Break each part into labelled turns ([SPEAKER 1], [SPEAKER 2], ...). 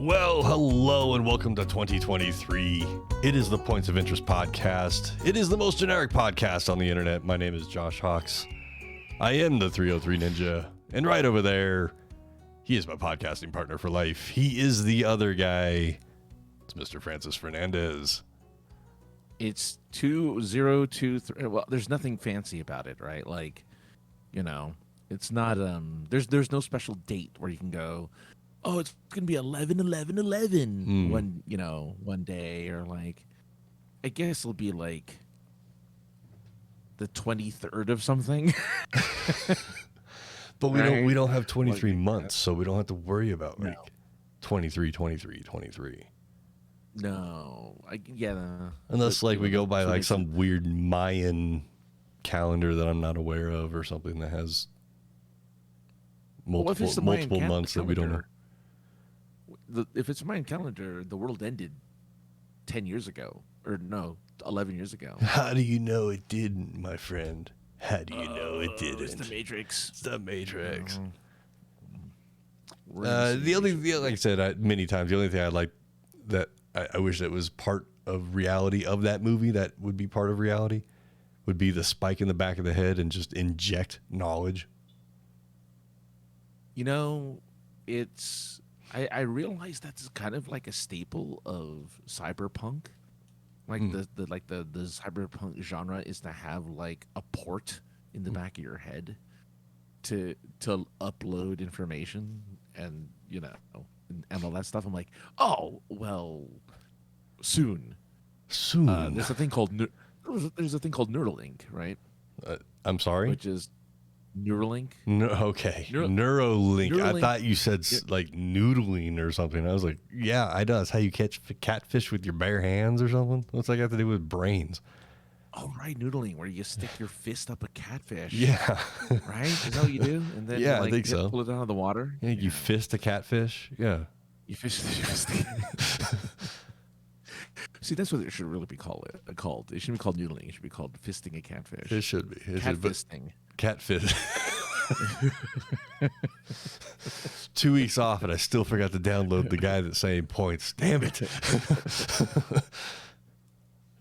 [SPEAKER 1] Well, hello and welcome to 2023. It is the Points of Interest podcast. It is the most generic podcast on the internet. My name is Josh Hawks. I am the 303 Ninja. And right over there, he is my podcasting partner for life. He is the other guy. It's Mr. Francis Fernandez.
[SPEAKER 2] It's 2023. Well, there's nothing fancy about it, right? Like, you know, it's not there's no special date where you can go, oh, it's gonna be 11/11/11 one day, or like, I guess it'll be like the 23rd of something.
[SPEAKER 1] But
[SPEAKER 2] Right?
[SPEAKER 1] we don't have 23
[SPEAKER 2] Like,
[SPEAKER 1] months, so we don't have to worry about like
[SPEAKER 2] No.
[SPEAKER 1] 23, 23, 23.
[SPEAKER 2] No,
[SPEAKER 1] Unless
[SPEAKER 2] but,
[SPEAKER 1] like we go by
[SPEAKER 2] so
[SPEAKER 1] like
[SPEAKER 2] it's-
[SPEAKER 1] some weird Mayan calendar that I'm not aware of, or something that has
[SPEAKER 2] Well, if it's the Mayan
[SPEAKER 1] multiple months that we don't know.
[SPEAKER 2] If it's a Mayan calendar, the world ended 10 years ago, or no, 11 years ago.
[SPEAKER 1] How do you know it didn't, my friend? How do you know it didn't?
[SPEAKER 2] It's the Matrix.
[SPEAKER 1] It's the Matrix.
[SPEAKER 2] We're in
[SPEAKER 1] Like I said many times, the only thing I like that I wish that was part of reality of that movie, that would be part of reality, would be the spike in the back of the head and just inject knowledge.
[SPEAKER 2] You know, it's I realize that's kind of like a staple of cyberpunk. Like the cyberpunk genre is to have like a port in the back of your head to upload information and and all that stuff. I'm like, oh well, soon. There's a thing called Neuralink, right?
[SPEAKER 1] I'm sorry.
[SPEAKER 2] Which is Neuralink.
[SPEAKER 1] Okay. Neuralink. I thought you said like noodling or something. I was like, yeah, I know. That's how you catch catfish with your bare hands or something. What's that got to do with brains?
[SPEAKER 2] Oh, right, noodling, where you stick your fist up a catfish.
[SPEAKER 1] Yeah.
[SPEAKER 2] Right? Is that what you do? And then
[SPEAKER 1] Yeah, I think so.
[SPEAKER 2] Pull it out of the water.
[SPEAKER 1] Yeah, you fist a catfish. Yeah.
[SPEAKER 2] You fist. See, that's what it should really be called. It shouldn't be called noodling. It should be called fisting a catfish.
[SPEAKER 1] It should be.
[SPEAKER 2] Catfisting.
[SPEAKER 1] Catfish. 2 weeks off, and I still forgot to download the guy that's saying points. Damn it.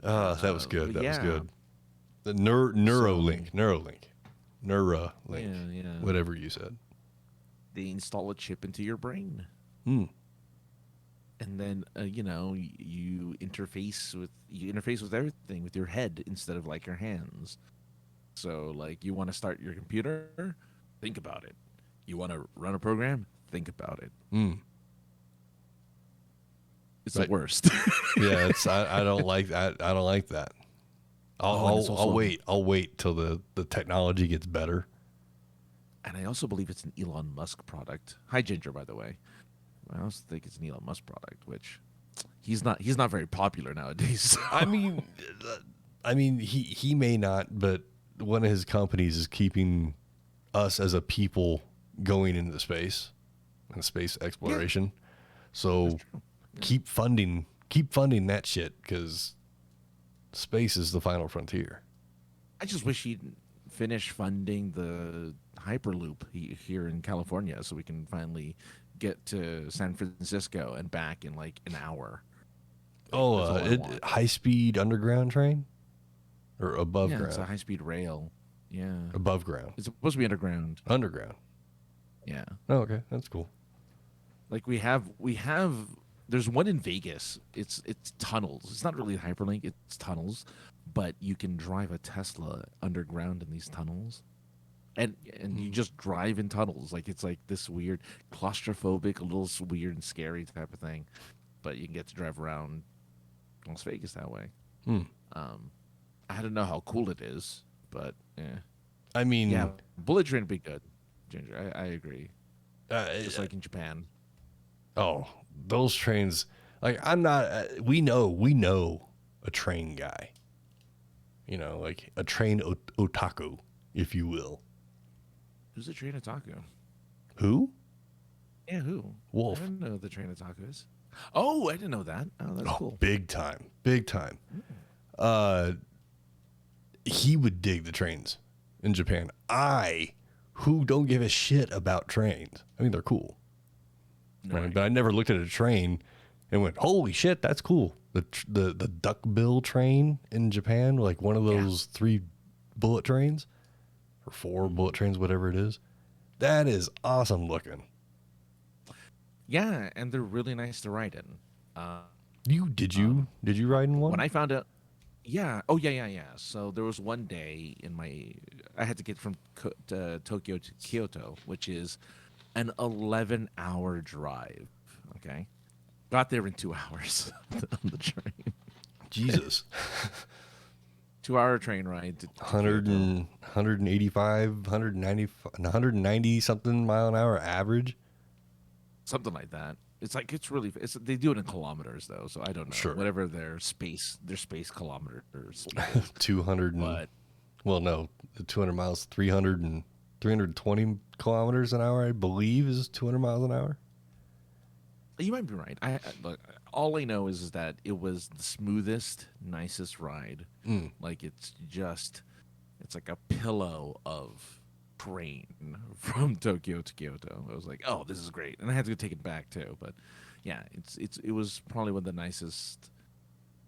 [SPEAKER 1] That was good. That was good. The Neuralink.
[SPEAKER 2] Yeah.
[SPEAKER 1] Whatever you said.
[SPEAKER 2] They install a chip into your brain. And then you interface with everything with your head instead of like your hands. So like, you want to start your computer, think about it. You want to run a program, think about it. It's the worst.
[SPEAKER 1] Yeah, I don't like that. I don't like that. I'll wait till the technology gets better.
[SPEAKER 2] And I also believe it's an Elon Musk product. Hi, Ginger, by the way. I also think it's an Elon Musk product, which he's not very popular nowadays. So.
[SPEAKER 1] I mean, he may not, but one of his companies is keeping us as a people going into space and space exploration.
[SPEAKER 2] Yeah.
[SPEAKER 1] So keep funding that shit, because space is the final frontier.
[SPEAKER 2] I just wish he'd finish funding the Hyperloop here in California, so we can finally get to San Francisco and back in like an hour.
[SPEAKER 1] High-speed underground train? Or above ground?
[SPEAKER 2] It's a high-speed rail. Yeah.
[SPEAKER 1] Above ground.
[SPEAKER 2] It's supposed to be underground.
[SPEAKER 1] Underground.
[SPEAKER 2] Yeah.
[SPEAKER 1] Oh, okay. That's cool.
[SPEAKER 2] Like we have there's one in Vegas. It's tunnels. It's not really hyperlink, it's tunnels, but you can drive a Tesla underground in these tunnels. And you just drive in tunnels. Like, it's like this weird claustrophobic, a little weird and scary type of thing. But you can get to drive around Las Vegas that way. I don't know how cool it is, but yeah.
[SPEAKER 1] I mean,
[SPEAKER 2] yeah, bullet train would be good, Ginger. I agree. Just like in Japan.
[SPEAKER 1] Oh, those trains! Like, I'm not. We know a train guy. Like a train otaku, if you will.
[SPEAKER 2] Who's the train otaku?
[SPEAKER 1] Who?
[SPEAKER 2] Yeah, who?
[SPEAKER 1] Wolf.
[SPEAKER 2] I didn't know who the train otaku is. Oh, I didn't know that. Oh, that's cool.
[SPEAKER 1] Big time. He would dig the trains in Japan. Who don't give a shit about trains. I mean, they're cool. right? But I never looked at a train and went, "Holy shit, that's cool." The duckbill train in Japan, like one of those 3 bullet trains or 4 bullet trains, whatever it is. That is awesome looking.
[SPEAKER 2] Yeah, and they're really nice to ride in.
[SPEAKER 1] Did you ride in one?
[SPEAKER 2] When I found out, yeah, oh yeah. So there was one day I had to get from Tokyo to Kyoto, which is an 11-hour drive. Okay, got there in 2 hours on the train.
[SPEAKER 1] Jesus.
[SPEAKER 2] 2-hour train ride to
[SPEAKER 1] 185, 190 something mile an hour average.
[SPEAKER 2] Something like that. They do it in kilometers though, so I don't know.
[SPEAKER 1] Sure.
[SPEAKER 2] Whatever their space kilometers.
[SPEAKER 1] 200 the 200 miles, 320 kilometers an hour, I believe, is 200 miles an hour.
[SPEAKER 2] You might be right. Look, all I know is that it was the smoothest, nicest ride. Like it's like a pillow of train from Tokyo to Kyoto. I was like, oh, this is great, and I had to take it back too. But yeah, it was probably one of the nicest.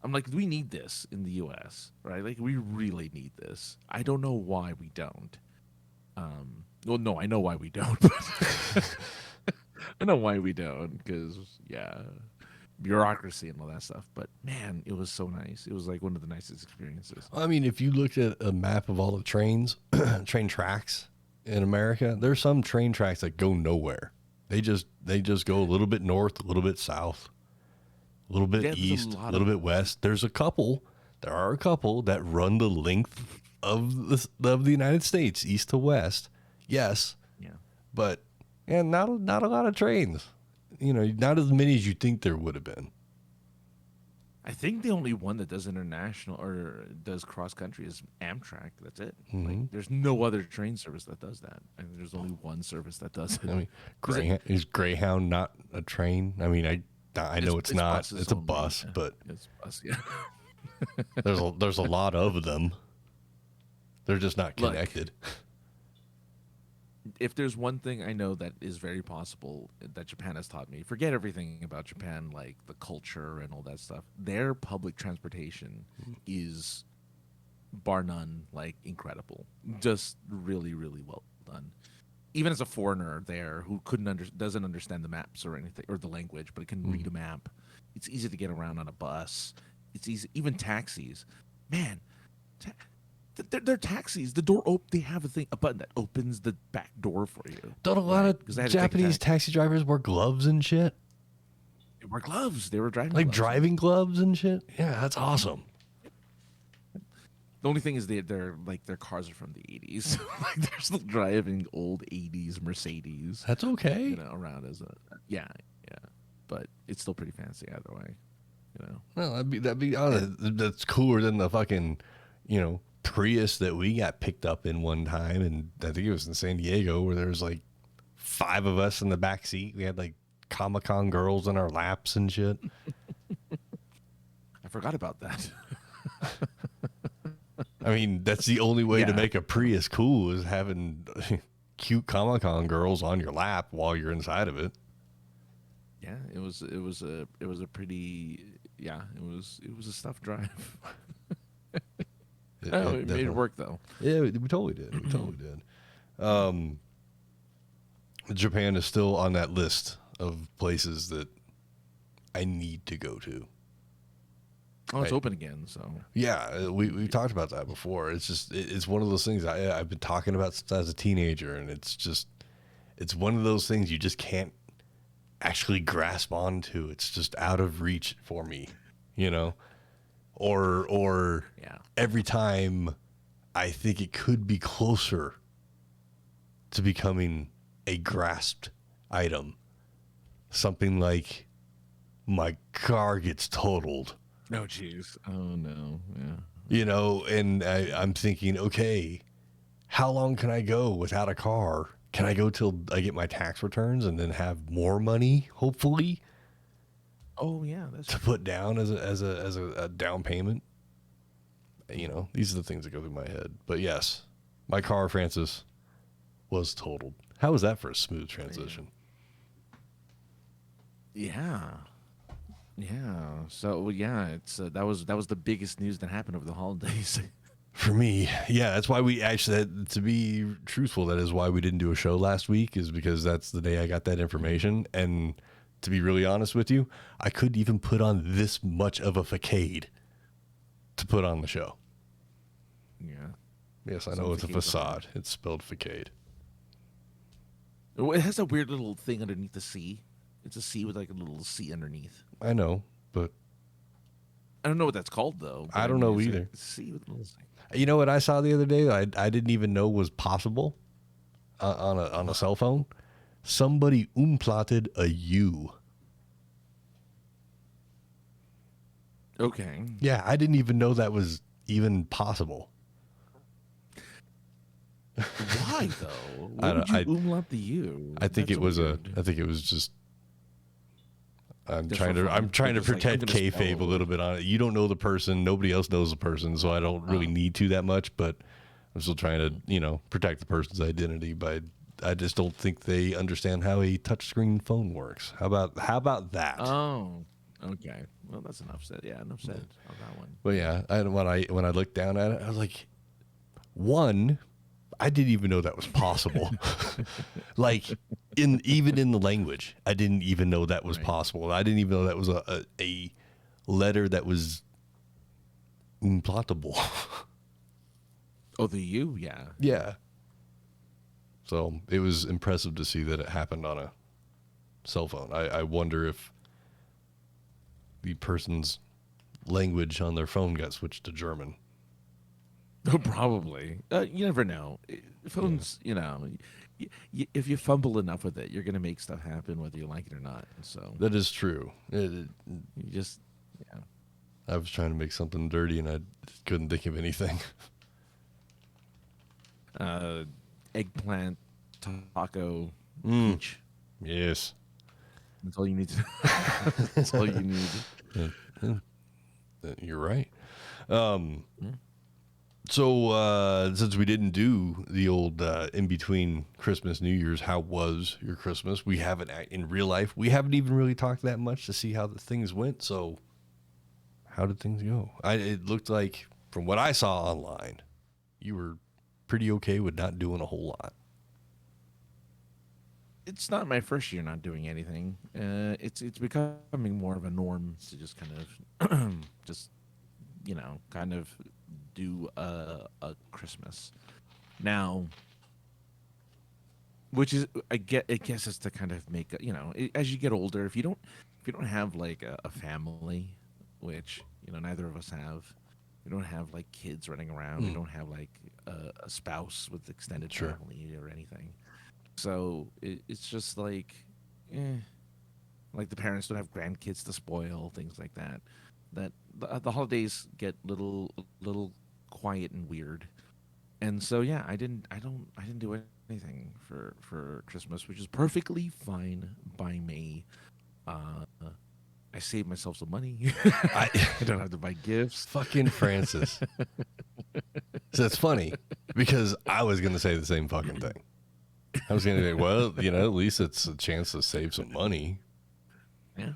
[SPEAKER 2] I'm like, we need this in the U.S., right? Like, we really need this. I don't know why we don't. Well, no, I know why we don't. But I know why we don't, because bureaucracy and all that stuff. But man, it was so nice. It was like one of the nicest experiences.
[SPEAKER 1] I mean, if you looked at a map of all the train tracks in America, there's some train tracks that go nowhere. They just go a little bit north, a little bit south, a little bit east, a little bit west. There are a couple that run the length of the United States, east to west. Yes.
[SPEAKER 2] Yeah.
[SPEAKER 1] But not a lot of trains. Not as many as you think there would have been.
[SPEAKER 2] I think the only one that does international or does cross country is Amtrak. That's it.
[SPEAKER 1] Mm-hmm.
[SPEAKER 2] Like, there's no other train service that does that. I mean, there's only one service that does it.
[SPEAKER 1] I mean, is Greyhound not a train? I mean, I know it's not. It's a bus, but
[SPEAKER 2] it's a bus. Yeah.
[SPEAKER 1] there's a lot of them. They're just not connected.
[SPEAKER 2] Look, if there's one thing I know that is very possible that Japan has taught me, forget everything about Japan, like the culture and all that stuff. Their public transportation is, bar none, like incredible. Just really, really well done. Even as a foreigner there who doesn't understand the maps or anything or the language, but can read a map, it's easy to get around on a bus. It's easy, even taxis. Man, they're taxis. The door they have a button that opens the back door for you.
[SPEAKER 1] Don't a lot of Japanese taxi drivers wear gloves and shit?
[SPEAKER 2] They wear gloves. They were driving
[SPEAKER 1] like
[SPEAKER 2] gloves.
[SPEAKER 1] Driving gloves and shit. Yeah, that's awesome.
[SPEAKER 2] The only thing is they're like their cars are from the 80s. Like they're still driving old 80s Mercedes.
[SPEAKER 1] That's okay.
[SPEAKER 2] Around as yeah. But it's still pretty fancy either way.
[SPEAKER 1] Well, that's cooler than the fucking, Prius that we got picked up in one time, and I think it was in San Diego, where there was like 5 of us in the back seat. We had like Comic-Con girls in our laps and shit.
[SPEAKER 2] I forgot about that.
[SPEAKER 1] I mean, that's the only way to make a Prius cool, is having cute Comic-Con girls on your lap while you're inside of it.
[SPEAKER 2] Yeah, it was a pretty it was a tough drive. It made it work though.
[SPEAKER 1] Yeah, we totally did. Japan is still on that list of places that I need to go to.
[SPEAKER 2] Oh, it's open again, so.
[SPEAKER 1] Yeah, we talked about that before. It's just it's one of those things I've been talking about since I was a teenager, and it's one of those things you just can't actually grasp onto. It's just out of reach for me, or every time I think it could be closer to becoming a grasped item. Something like my car gets totaled.
[SPEAKER 2] Oh, jeez. Oh, no. Yeah.
[SPEAKER 1] And I'm thinking, okay, how long can I go without a car? Can I go till I get my tax returns and then have more money, hopefully?
[SPEAKER 2] Oh, yeah.
[SPEAKER 1] To put down as a down payment. These are the things that go through my head. But yes, my car, Francis, was totaled. How was that for a smooth transition?
[SPEAKER 2] Yeah. Yeah. So yeah, it's that was the biggest news that happened over the holidays.
[SPEAKER 1] For me, yeah, that's why we actually, to be truthful, that is why we didn't do a show last week, is because that's the day I got that information. And to be really honest with you, I couldn't even put on this much of a facade to put on the show.
[SPEAKER 2] Yeah.
[SPEAKER 1] Yes, I
[SPEAKER 2] So
[SPEAKER 1] know it's a
[SPEAKER 2] facade's
[SPEAKER 1] facade. It's spelled facade.
[SPEAKER 2] It has a weird little thing underneath the C. It's a C with like a little C underneath.
[SPEAKER 1] I know, but
[SPEAKER 2] I don't know what that's called though. But
[SPEAKER 1] I don't know
[SPEAKER 2] it's
[SPEAKER 1] either.
[SPEAKER 2] A C with a little C.
[SPEAKER 1] You know what I saw the other day that I didn't even know was possible on a cell phone? Somebody umplotted a U.
[SPEAKER 2] Okay.
[SPEAKER 1] Yeah, I didn't even know that was even possible.
[SPEAKER 2] Why though?
[SPEAKER 1] I
[SPEAKER 2] Why would
[SPEAKER 1] don't-
[SPEAKER 2] you umlaut the U?
[SPEAKER 1] I think
[SPEAKER 2] That's
[SPEAKER 1] it was
[SPEAKER 2] weird.
[SPEAKER 1] I think it was just. I'm
[SPEAKER 2] Just
[SPEAKER 1] trying
[SPEAKER 2] for
[SPEAKER 1] to.
[SPEAKER 2] fun.
[SPEAKER 1] I'm trying to
[SPEAKER 2] Just like, I'm
[SPEAKER 1] protect
[SPEAKER 2] gonna
[SPEAKER 1] kayfabe a
[SPEAKER 2] spell-
[SPEAKER 1] little bit on it. You don't know the person. Nobody else knows the person, so I don't really need to that much. But I'm still trying to, protect the person's identity. By I just don't think they understand how a touchscreen phone works. How about that?
[SPEAKER 2] Oh. Okay. Well, that's enough said. Yeah, enough said on that one.
[SPEAKER 1] But yeah, when I looked down at it, I was like, one, I didn't even know that was possible. Like even in the language, I didn't even know that was
[SPEAKER 2] Right.
[SPEAKER 1] possible. I didn't even know that was a letter that was implantable.
[SPEAKER 2] Oh, the U. Yeah.
[SPEAKER 1] Yeah. So it was impressive to see that it happened on a cell phone. I wonder if the person's language on their phone got switched to German.
[SPEAKER 2] Probably. You never know. Phones, if you fumble enough with it, you're going to make stuff happen whether you like it or not. So
[SPEAKER 1] That is true.
[SPEAKER 2] you just, yeah.
[SPEAKER 1] I was trying to make something dirty and I couldn't think of anything.
[SPEAKER 2] Eggplant, taco,
[SPEAKER 1] Mm.
[SPEAKER 2] peach.
[SPEAKER 1] Yes.
[SPEAKER 2] That's all you need to That's all you need.
[SPEAKER 1] You're right. So since we didn't do the old in between Christmas, New Year's, how was your Christmas? We haven't in real life. We haven't even really talked that much to see how the things went. So how did things go? It looked like from what I saw online, you were pretty okay with not doing a whole lot.
[SPEAKER 2] It's not my first year not doing anything. It's becoming more of a norm to just kind of kind of do a Christmas now, which is I guess it's to kind of make as you get older, if you don't have like a family, which neither of us have. We don't have like kids running around. We don't have like a spouse with extended
[SPEAKER 1] Sure.
[SPEAKER 2] family or anything. So it's just like the parents don't have grandkids to spoil, things like that. That the holidays get little quiet and weird, and so yeah, I didn't do anything for Christmas, which is perfectly fine by me. I saved myself some money. I don't have to buy gifts.
[SPEAKER 1] Fucking Francis. So it's funny because I was going to say the same fucking thing. I was going to say, well, at least it's a chance to save some money.
[SPEAKER 2] Yeah.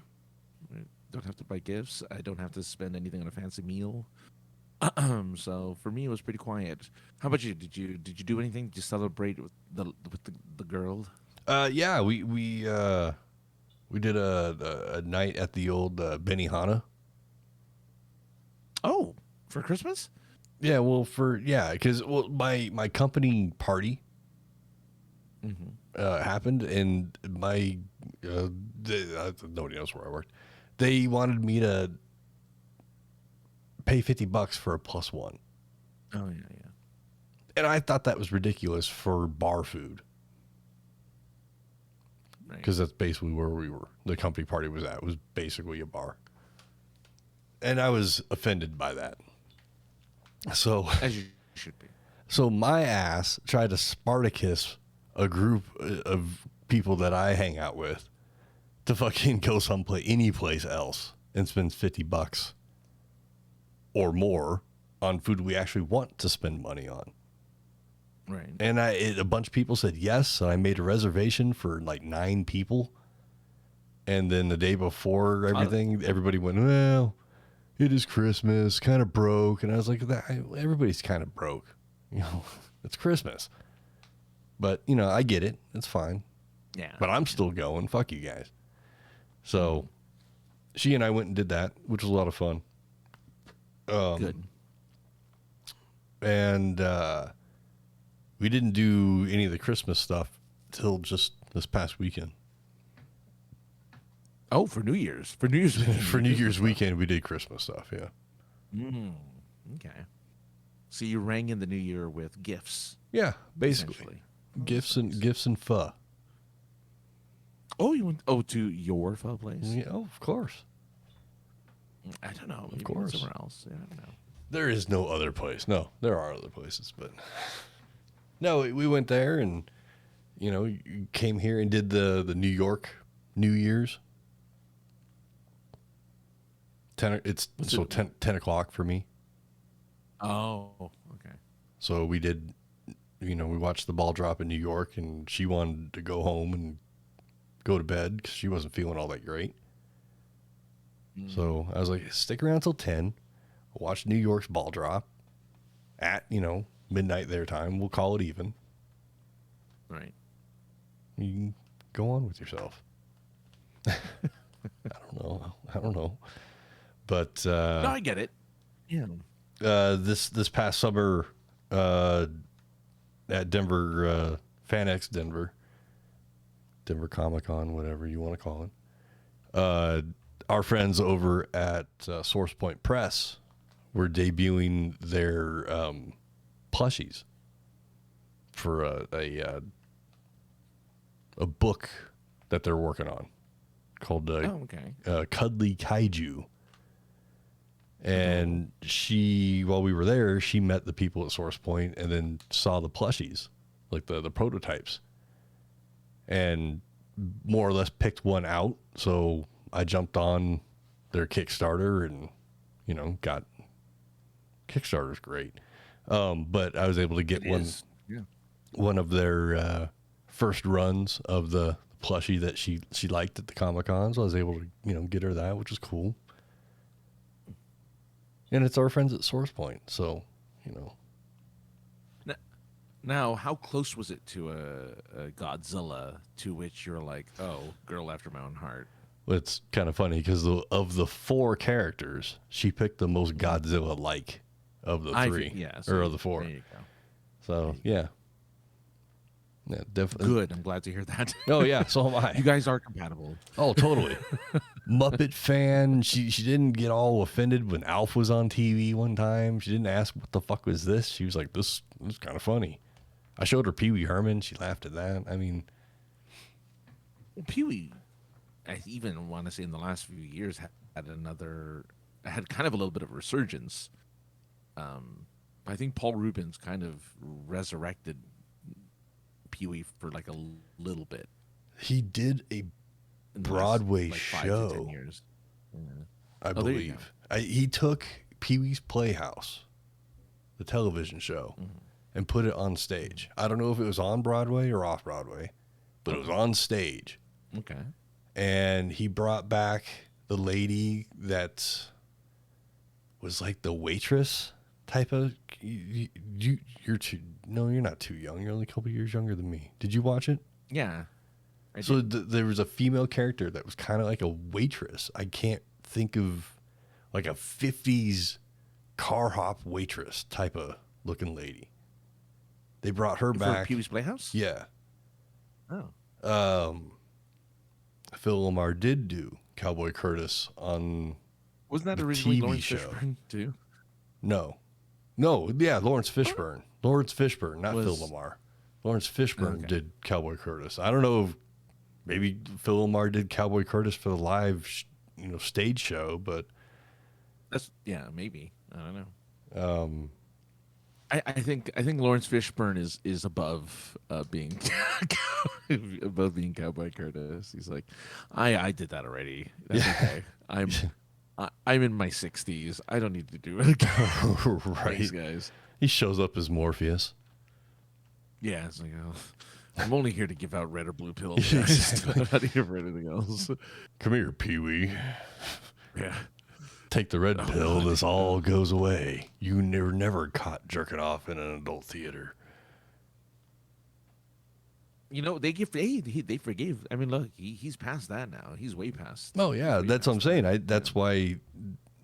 [SPEAKER 2] I don't have to buy gifts. I don't have to spend anything on a fancy meal. So for me, it was pretty quiet. How about you? Did you do anything? Did you celebrate with the girl?
[SPEAKER 1] Yeah, we did a night at the old Benihana.
[SPEAKER 2] Oh, for Christmas?
[SPEAKER 1] Yeah, well, because my company party happened, and my nobody knows where I worked. They wanted me to pay $50 for a +1,
[SPEAKER 2] Oh yeah.
[SPEAKER 1] and I thought that was ridiculous for bar food
[SPEAKER 2] Right.
[SPEAKER 1] because that's basically where we were. The company party was at. It was basically a bar, and I was offended by that. So
[SPEAKER 2] As you should be.
[SPEAKER 1] So my ass tried to Spartacus a group of people that I hang out with to fucking go any place else and spend $50 or more on food we actually want to spend money on.
[SPEAKER 2] Right.
[SPEAKER 1] And a bunch of people said yes, so I made a reservation for like 9 people. And then the day before everything, everybody went, well, it is Christmas, kind of broke. And I was like, everybody's kind of broke. You know, it's Christmas. But, you know, I get it. It's fine.
[SPEAKER 2] Yeah.
[SPEAKER 1] But I'm still going. Fuck you guys. So she and I went and did that, which was a lot of fun.
[SPEAKER 2] Good.
[SPEAKER 1] And we didn't do any of the Christmas stuff till just this past weekend.
[SPEAKER 2] Oh, for New Year's. For New Year's
[SPEAKER 1] For New Year's weekend, we did Christmas stuff, yeah.
[SPEAKER 2] Okay. So you rang in the new year with gifts.
[SPEAKER 1] Yeah, basically. Gifts and pho.
[SPEAKER 2] Oh, you went to your pho place?
[SPEAKER 1] Yeah, of course.
[SPEAKER 2] I don't know.
[SPEAKER 1] Of course.
[SPEAKER 2] Somewhere else. Yeah, I don't know.
[SPEAKER 1] There is no other place. No, there are other places, but no, we went there and, you know, came here and did the New York New Year's. 10 o'clock for me.
[SPEAKER 2] Oh, okay.
[SPEAKER 1] So we did, you know, we watched the ball drop in New York, and she wanted to go home and go to bed because she wasn't feeling all that great. So I was like, stick around till 10, watch New York's ball drop at, you know, midnight their time. We'll call it even.
[SPEAKER 2] Right.
[SPEAKER 1] You can go on with yourself. I don't know. But
[SPEAKER 2] no, I get it. Yeah.
[SPEAKER 1] This past summer at Denver FanX Denver Comic-Con, whatever you want to call it. Our friends over at Source Point Press were debuting their plushies for a book that they're working on called Cuddly Kaiju. And while we were there, she met the people at Source Point and then saw the plushies, like the prototypes, and more or less picked one out. So I jumped on their Kickstarter and, you know, got Kickstarter's great. But I was able to get one of their first runs of the plushie that she liked at the Comic-Con. So I was able to, you know, get her that, which was cool. And it's our friends at Source Point, so, you know.
[SPEAKER 2] Now, how close was it to a Godzilla to which you're like, oh, girl after my own heart?
[SPEAKER 1] Well, it's kind of funny because of the 4 characters, she picked the most Godzilla-like of the 3, or of the 4.
[SPEAKER 2] There you go.
[SPEAKER 1] So, yeah. Yeah, definitely.
[SPEAKER 2] Good. I'm glad to hear that.
[SPEAKER 1] Oh, yeah, so am I.
[SPEAKER 2] You guys are compatible.
[SPEAKER 1] Oh, totally. Muppet fan. She didn't get all offended when Alf was on TV one time. She didn't ask what the fuck was this. She was like, this is kind of funny. I showed her Pee Wee Herman. She laughed at that. I mean,
[SPEAKER 2] Pee Wee, I even want to say in the last few years had kind of a little bit of a resurgence. I think Paul Rubens kind of resurrected Pee Wee for like a little bit.
[SPEAKER 1] He did a Broadway
[SPEAKER 2] last, 5
[SPEAKER 1] show.
[SPEAKER 2] to 10 years. Yeah.
[SPEAKER 1] I believe. He took Pee Wee's Playhouse, the television show, and put it on stage. I don't know if it was on Broadway or off Broadway, but it was on stage.
[SPEAKER 2] Okay.
[SPEAKER 1] And he brought back the lady that was like the waitress type of. You're too. No, you're not too young. You're only a couple years younger than me. Did you watch it?
[SPEAKER 2] Yeah.
[SPEAKER 1] So there was a female character that was kind of like a waitress. I can't think of like a 50s car hop waitress type of looking lady. They brought her back.
[SPEAKER 2] For Pee Wee's Playhouse?
[SPEAKER 1] Yeah.
[SPEAKER 2] Oh.
[SPEAKER 1] Phil Lamar did do Cowboy Curtis on
[SPEAKER 2] Wasn't that
[SPEAKER 1] the
[SPEAKER 2] originally
[SPEAKER 1] TV
[SPEAKER 2] Lawrence
[SPEAKER 1] show.
[SPEAKER 2] Fishburne too?
[SPEAKER 1] No, yeah, Lawrence Fishburne. Lawrence Fishburne, not Phil Lamar. Lawrence Fishburne did Cowboy Curtis. I don't know if maybe Phil Lamar did Cowboy Curtis for the live, stage show, but
[SPEAKER 2] maybe. I don't know. I think Lawrence Fishburne is above being above being Cowboy Curtis. He's like, I did that already. That's okay. I'm in my 60s. I don't need to do it.
[SPEAKER 1] Right,
[SPEAKER 2] Thanks, guys.
[SPEAKER 1] He shows up as Morpheus.
[SPEAKER 2] Yeah, it's like, I'm only here to give out red or blue pills. Exactly. I'm not here for anything else.
[SPEAKER 1] Come here, Pee-wee.
[SPEAKER 2] Yeah.
[SPEAKER 1] Take the red pill. This all goes away. You never caught jerking off in an adult theater.
[SPEAKER 2] You know, they forgave. I mean, look, he's past that now. He's way past.
[SPEAKER 1] Oh yeah, that's what I'm saying. That's why.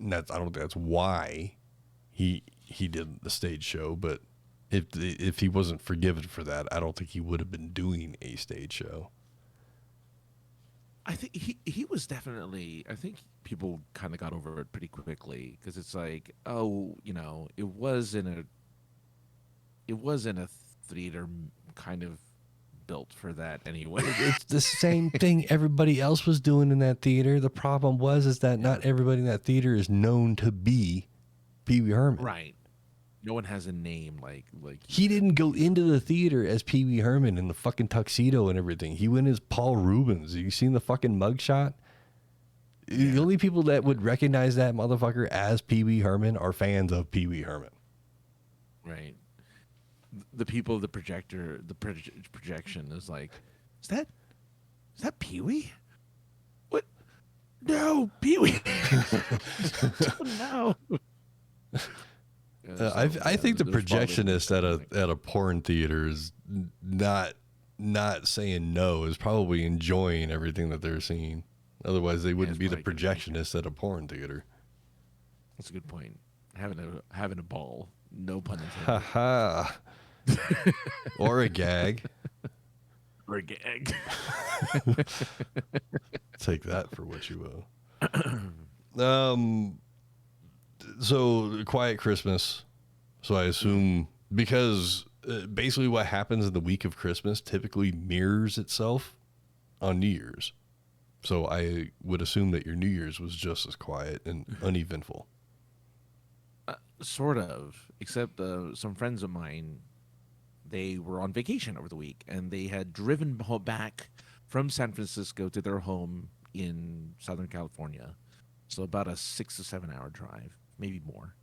[SPEAKER 1] I don't think that's why he did the stage show. But if he wasn't forgiven for that, I don't think he would have been doing a stage show.
[SPEAKER 2] I think he was definitely. I think people kind of got over it pretty quickly because it's like, oh, you know, it was in a theater kind of built for that anyway.
[SPEAKER 1] It's the same thing everybody else was doing in that theater. The problem is that not everybody in that theater is known to be Pee Wee Herman.
[SPEAKER 2] Right. No one has a name like
[SPEAKER 1] he didn't go into the theater as Pee Wee Herman in the fucking tuxedo and everything. He went as Paul Rubens. Have you seen the fucking mugshot? Yeah. The only people that would recognize that motherfucker as Pee Wee Herman are fans of Pee Wee Herman.
[SPEAKER 2] Right. The people, the projection is like, is that Pee Wee? What? No, Pee Wee. No.
[SPEAKER 1] I think the projectionist at a porn theater is not saying no, is probably enjoying everything that they're seeing. Otherwise, they wouldn't be the projectionist at a porn theater.
[SPEAKER 2] That's a good point. Having a ball, no pun intended.
[SPEAKER 1] Ha ha. Or a gag.
[SPEAKER 2] Or a gag.
[SPEAKER 1] Take that for what you will. So Quiet Christmas. So I assume because basically what happens in the week of Christmas typically mirrors itself on New Year's. So I would assume that your New Year's was just as quiet and uneventful.
[SPEAKER 2] Sort of, except some friends of mine, they were on vacation over the week, and they had driven back from San Francisco to their home in Southern California. So about a 6 to 7 hour drive, maybe more.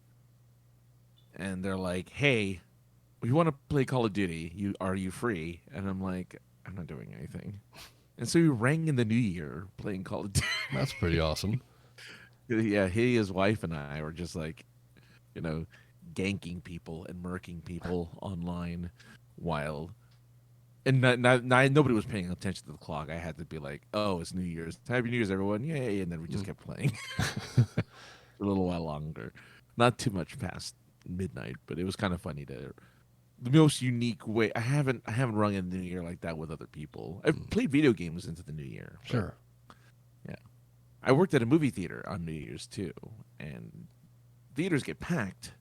[SPEAKER 2] And they're like, hey, we want to play Call of Duty. Are you free? And I'm like, I'm not doing anything. And so we rang in the new year playing Call of Duty.
[SPEAKER 1] That's pretty awesome.
[SPEAKER 2] Yeah, his wife and I were just like, you know, ganking people and murking people online while... And nobody was paying attention to the clock. I had to be like, oh, it's New Year's. Happy New Year's, everyone. Yay. And then we just kept playing for a little while longer. Not too much past midnight, but it was kind of funny to... The most unique way. I haven't rung in the New Year like that with other people. I've played video games into the New Year.
[SPEAKER 1] Sure.
[SPEAKER 2] Yeah. I worked at a movie theater on New Year's too, and theaters get packed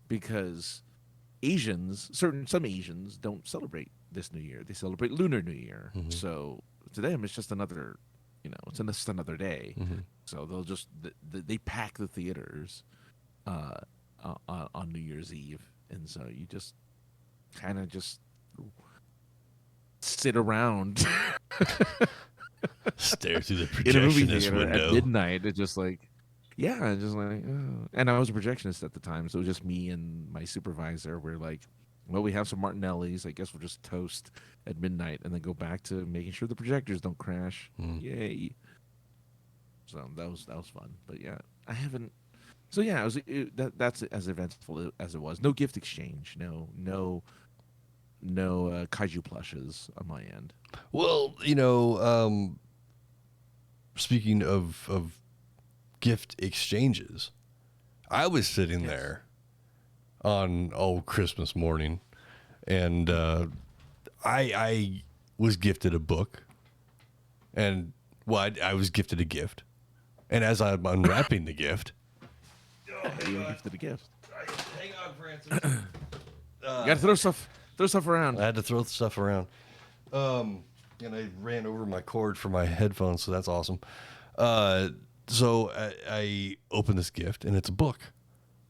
[SPEAKER 2] because some Asians don't celebrate this New Year. They celebrate Lunar New Year. Mm-hmm. So to them, it's just another, it's just another day. Mm-hmm. So they'll just they pack the theaters on New Year's Eve, and so you just kind of just sit around,
[SPEAKER 1] stare through the projectionist
[SPEAKER 2] in a movie theater
[SPEAKER 1] window
[SPEAKER 2] at midnight. It's just like, yeah, just like, and I was a projectionist at the time, so it was just me and my supervisor. We're like, well, we have some Martinellis. I guess we'll just toast at midnight and then go back to making sure the projectors don't crash. Yay! So that was fun. But yeah, I haven't. So yeah, that's as eventful as it was. No gift exchange. No kaiju plushes on my end.
[SPEAKER 1] Well, speaking of gift exchanges, I was sitting there on Christmas morning, and I was gifted a book, and I was gifted a gift, and as I'm unwrapping the gift,
[SPEAKER 2] you were gifted a gift.
[SPEAKER 1] Hang on, Francis.
[SPEAKER 2] You gotta throw stuff around.
[SPEAKER 1] I had to throw stuff around. And I ran over my cord for my headphones, so that's awesome. So I open this gift, and it's a book.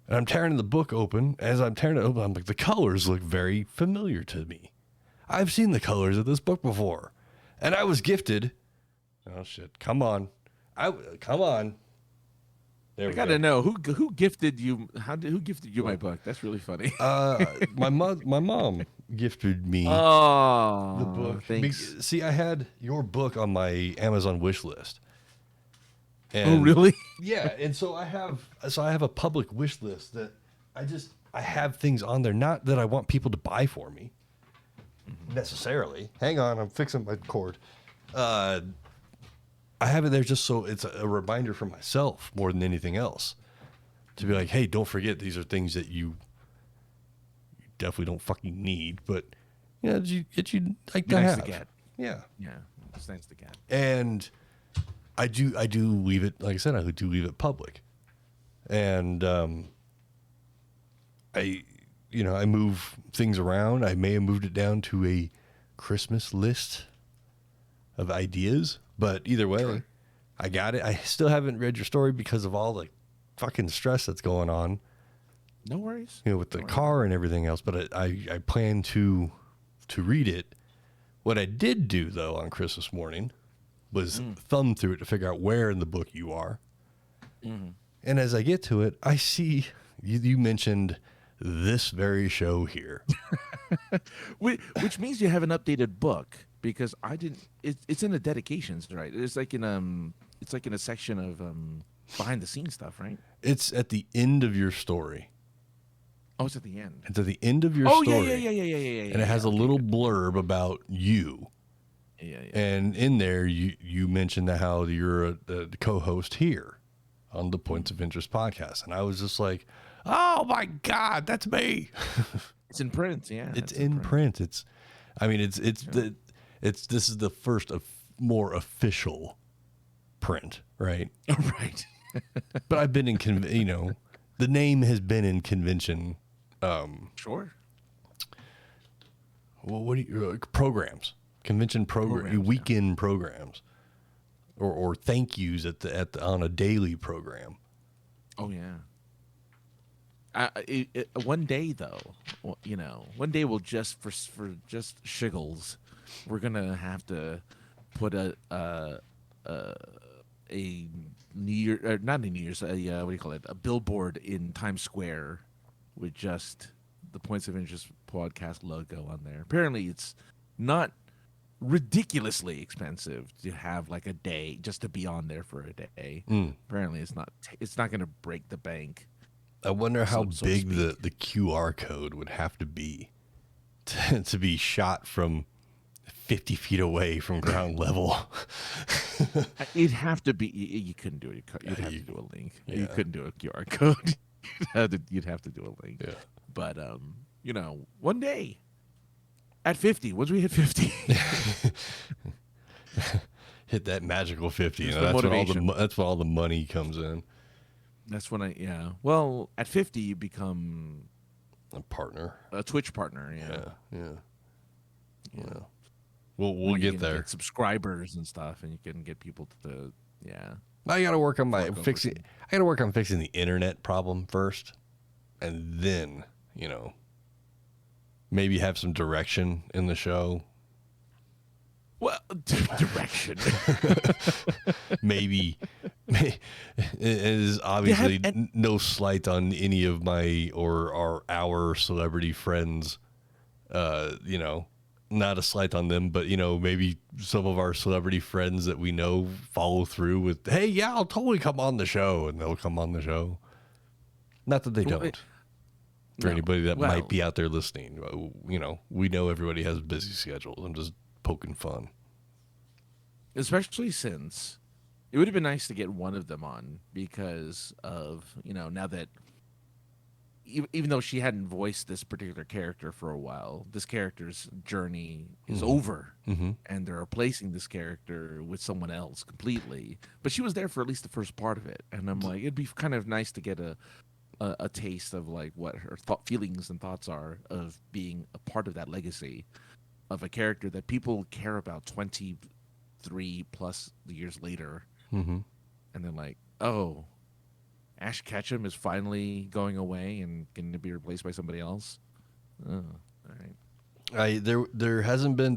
[SPEAKER 1] And I'm tearing the book open. As I'm tearing it open, I'm like, the colors look very familiar to me. I've seen the colors of this book before. And I was gifted. Oh, shit. Come on. Come on. There
[SPEAKER 2] I
[SPEAKER 1] we
[SPEAKER 2] gotta
[SPEAKER 1] go.
[SPEAKER 2] know who gifted you. Who gifted you my book? That's really funny.
[SPEAKER 1] My mom gifted me the
[SPEAKER 2] Oh,
[SPEAKER 1] book.
[SPEAKER 2] thanks.
[SPEAKER 1] See, I had your book on my Amazon wish list.
[SPEAKER 2] Oh,
[SPEAKER 1] And
[SPEAKER 2] really?
[SPEAKER 1] yeah, and so I have a public wish list that I have things on there, not that I want people to buy for me necessarily. Hang on, I'm fixing my cord. I have it there just so it's a reminder for myself more than anything else to be like, hey, don't forget these are things that you definitely don't fucking need, but you know, you'd like
[SPEAKER 2] Be
[SPEAKER 1] to
[SPEAKER 2] nice
[SPEAKER 1] have.
[SPEAKER 2] to get.
[SPEAKER 1] Yeah,
[SPEAKER 2] Yeah, it's nice to get.
[SPEAKER 1] and I do leave it, like I said, I do leave it public, and I move things around. I may have moved it down to a Christmas list of ideas, but either way,
[SPEAKER 2] Sure.
[SPEAKER 1] I got it. I still haven't read your story because of all the fucking stress that's going on,
[SPEAKER 2] No worries.
[SPEAKER 1] with the car and everything else. But I plan to read it. What I did do though on Christmas morning was thumb through it to figure out where in the book you are.
[SPEAKER 2] Mm-hmm.
[SPEAKER 1] And as I get to it, I see you mentioned this very show here.
[SPEAKER 2] Which means you have an updated book because I didn't. It's in the dedications, right? It's like in a section of behind the scenes stuff, right?
[SPEAKER 1] It's at the end of your story.
[SPEAKER 2] Oh, it's at the end.
[SPEAKER 1] It's at the end of your
[SPEAKER 2] Oh
[SPEAKER 1] story.
[SPEAKER 2] yeah.
[SPEAKER 1] And it has a little blurb about you.
[SPEAKER 2] Yeah.
[SPEAKER 1] And in there, you mentioned how you're the co-host here on the Points of Interest podcast. And I was just like, oh my God, that's me.
[SPEAKER 2] It's in print. Yeah,
[SPEAKER 1] It's in print. This is the first of more official print, right?
[SPEAKER 2] Right.
[SPEAKER 1] But I've been in, the name has been in convention.
[SPEAKER 2] Sure.
[SPEAKER 1] Well, what do you programs? Convention
[SPEAKER 2] Programs,
[SPEAKER 1] weekend programs, or thank yous on a daily program.
[SPEAKER 2] Oh yeah. One day though, one day we'll just for just shiggles, we're gonna have to put a New Year, not a New Year's, what do you call it? A billboard in Times Square with just the Points of Interest podcast logo on there. Apparently, it's not ridiculously expensive to have like a day just to be on there for a day. Apparently, it's not going to break the bank.
[SPEAKER 1] I wonder how
[SPEAKER 2] so to
[SPEAKER 1] big
[SPEAKER 2] speak.
[SPEAKER 1] the QR code would have to be to be shot from 50 feet away from ground level.
[SPEAKER 2] It'd have to be. You couldn't do it. You'd have to do a link. You couldn't do a QR code. You'd have to do a link.
[SPEAKER 1] Yeah.
[SPEAKER 2] But one day at 50, once we hit 50,
[SPEAKER 1] Hit that magical 50.
[SPEAKER 2] That's the
[SPEAKER 1] That's when
[SPEAKER 2] motivation.
[SPEAKER 1] that's when all the money comes in.
[SPEAKER 2] that's when Well, at 50, you become
[SPEAKER 1] A partner.
[SPEAKER 2] a Twitch partner.
[SPEAKER 1] Yeah. We'll
[SPEAKER 2] You
[SPEAKER 1] get
[SPEAKER 2] can
[SPEAKER 1] there.
[SPEAKER 2] Get subscribers and stuff, and you can get people to.
[SPEAKER 1] I got to work on
[SPEAKER 2] Fork over
[SPEAKER 1] fixing. I got to work on fixing the internet problem first, and then maybe have some direction in the show.
[SPEAKER 2] Well, direction.
[SPEAKER 1] Maybe it is obviously no slight on any of my or our celebrity friends. Not a slight on them, but maybe some of our celebrity friends that we know follow through with, hey, yeah, I'll totally come on the show, and they'll come on the show. Not that they don't. For anybody that might be out there listening, we know everybody has busy schedules. I'm just poking fun.
[SPEAKER 2] Especially since it would have been nice to get one of them on because of, now that even though she hadn't voiced this particular character for a while, this character's journey is over, and they're replacing this character with someone else completely. But she was there for at least the first part of it, and I'm like, it'd be kind of nice to get a taste of like what her feelings and thoughts are of being a part of that legacy of a character that people care about 23 plus years later, and then like, oh, Ash Ketchum is finally going away and going to be replaced by somebody else. Oh, all right.
[SPEAKER 1] There hasn't been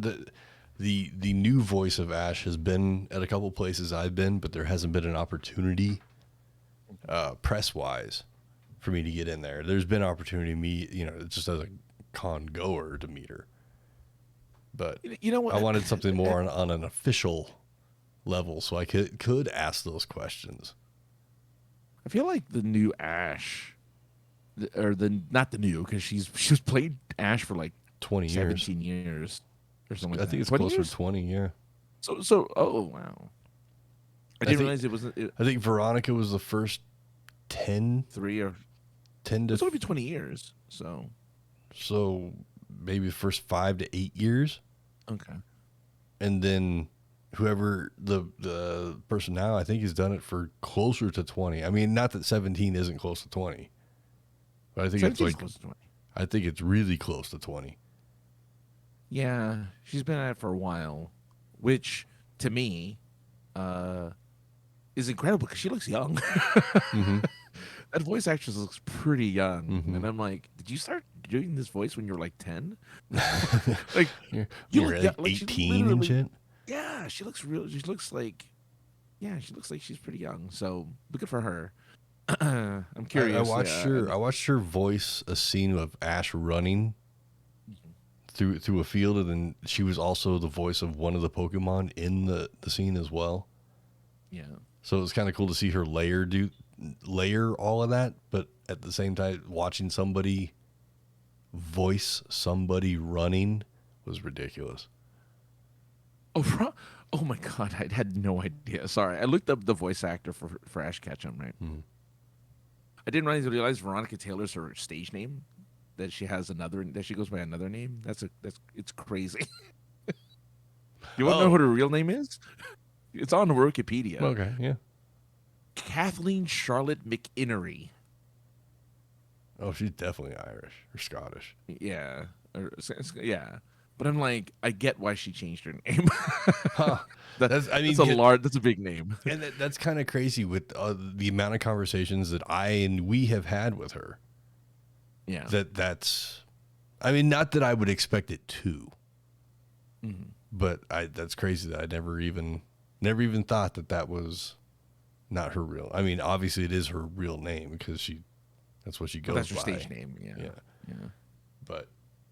[SPEAKER 1] the new voice of Ash has been at a couple places I've been, but there hasn't been an opportunity press wise for me to get in there. There's been opportunity to meet, just as a con goer to meet her. But
[SPEAKER 2] you know what?
[SPEAKER 1] I wanted something more on an official level so I could ask those questions.
[SPEAKER 2] I feel like the new Ash, not the new, because she was played Ash for like
[SPEAKER 1] 20 years.
[SPEAKER 2] 17 years or something like
[SPEAKER 1] I think
[SPEAKER 2] that.
[SPEAKER 1] it's closer
[SPEAKER 2] years?
[SPEAKER 1] to 20, yeah.
[SPEAKER 2] Oh wow. I didn't realize it wasn't.
[SPEAKER 1] I think Veronica was the first 10
[SPEAKER 2] or
[SPEAKER 1] 10 to
[SPEAKER 2] it's only been 20 years,
[SPEAKER 1] so maybe the first 5 to 8 years.
[SPEAKER 2] Okay.
[SPEAKER 1] And then whoever the person now, I think, has done it for closer to 20. I mean, not that 17 isn't close to 20, but I think it's like
[SPEAKER 2] close to 20.
[SPEAKER 1] I think it's really close to 20.
[SPEAKER 2] Yeah, she's been at it for a while, which to me is incredible because she looks young.
[SPEAKER 1] Mm-hmm.
[SPEAKER 2] That voice actress looks pretty young,
[SPEAKER 1] Mm-hmm.
[SPEAKER 2] and I'm like, did you start doing this voice when you were like 10? Like
[SPEAKER 1] You're
[SPEAKER 2] look
[SPEAKER 1] like
[SPEAKER 2] like
[SPEAKER 1] 18 and shit.
[SPEAKER 2] Yeah, she looks real. She looks like she's pretty young. So good for her. I'm curious.
[SPEAKER 1] I watched her voice a scene of Ash running through a field, and then she was also the voice of one of the Pokemon in the scene as well.
[SPEAKER 2] Yeah.
[SPEAKER 1] So it was kind of cool to see her layer all of that, but at the same time, watching somebody voice somebody running was ridiculous.
[SPEAKER 2] Oh my god, I had no idea. Sorry, I looked up the voice actor for Ash Ketchum. Right.
[SPEAKER 1] Mm-hmm.
[SPEAKER 2] I didn't realize Veronica Taylor's her stage name. That she has that she goes by another name. It's crazy. You want to know what her real name is? It's on Wikipedia.
[SPEAKER 1] Okay, yeah.
[SPEAKER 2] Kathleen Charlotte McInnery.
[SPEAKER 1] Oh, she's definitely Irish or Scottish.
[SPEAKER 2] Yeah. Yeah. But I'm like, I get why she changed her name.
[SPEAKER 1] Huh. That's
[SPEAKER 2] a big name.
[SPEAKER 1] And that's kind of crazy with the amount of conversations that we have had with her.
[SPEAKER 2] Yeah.
[SPEAKER 1] That's, I mean, not that I would expect it to, but that's crazy that I never even thought that was not her real. I mean, obviously it is her real name because that's what she goes by.
[SPEAKER 2] That's her stage name. Yeah.
[SPEAKER 1] But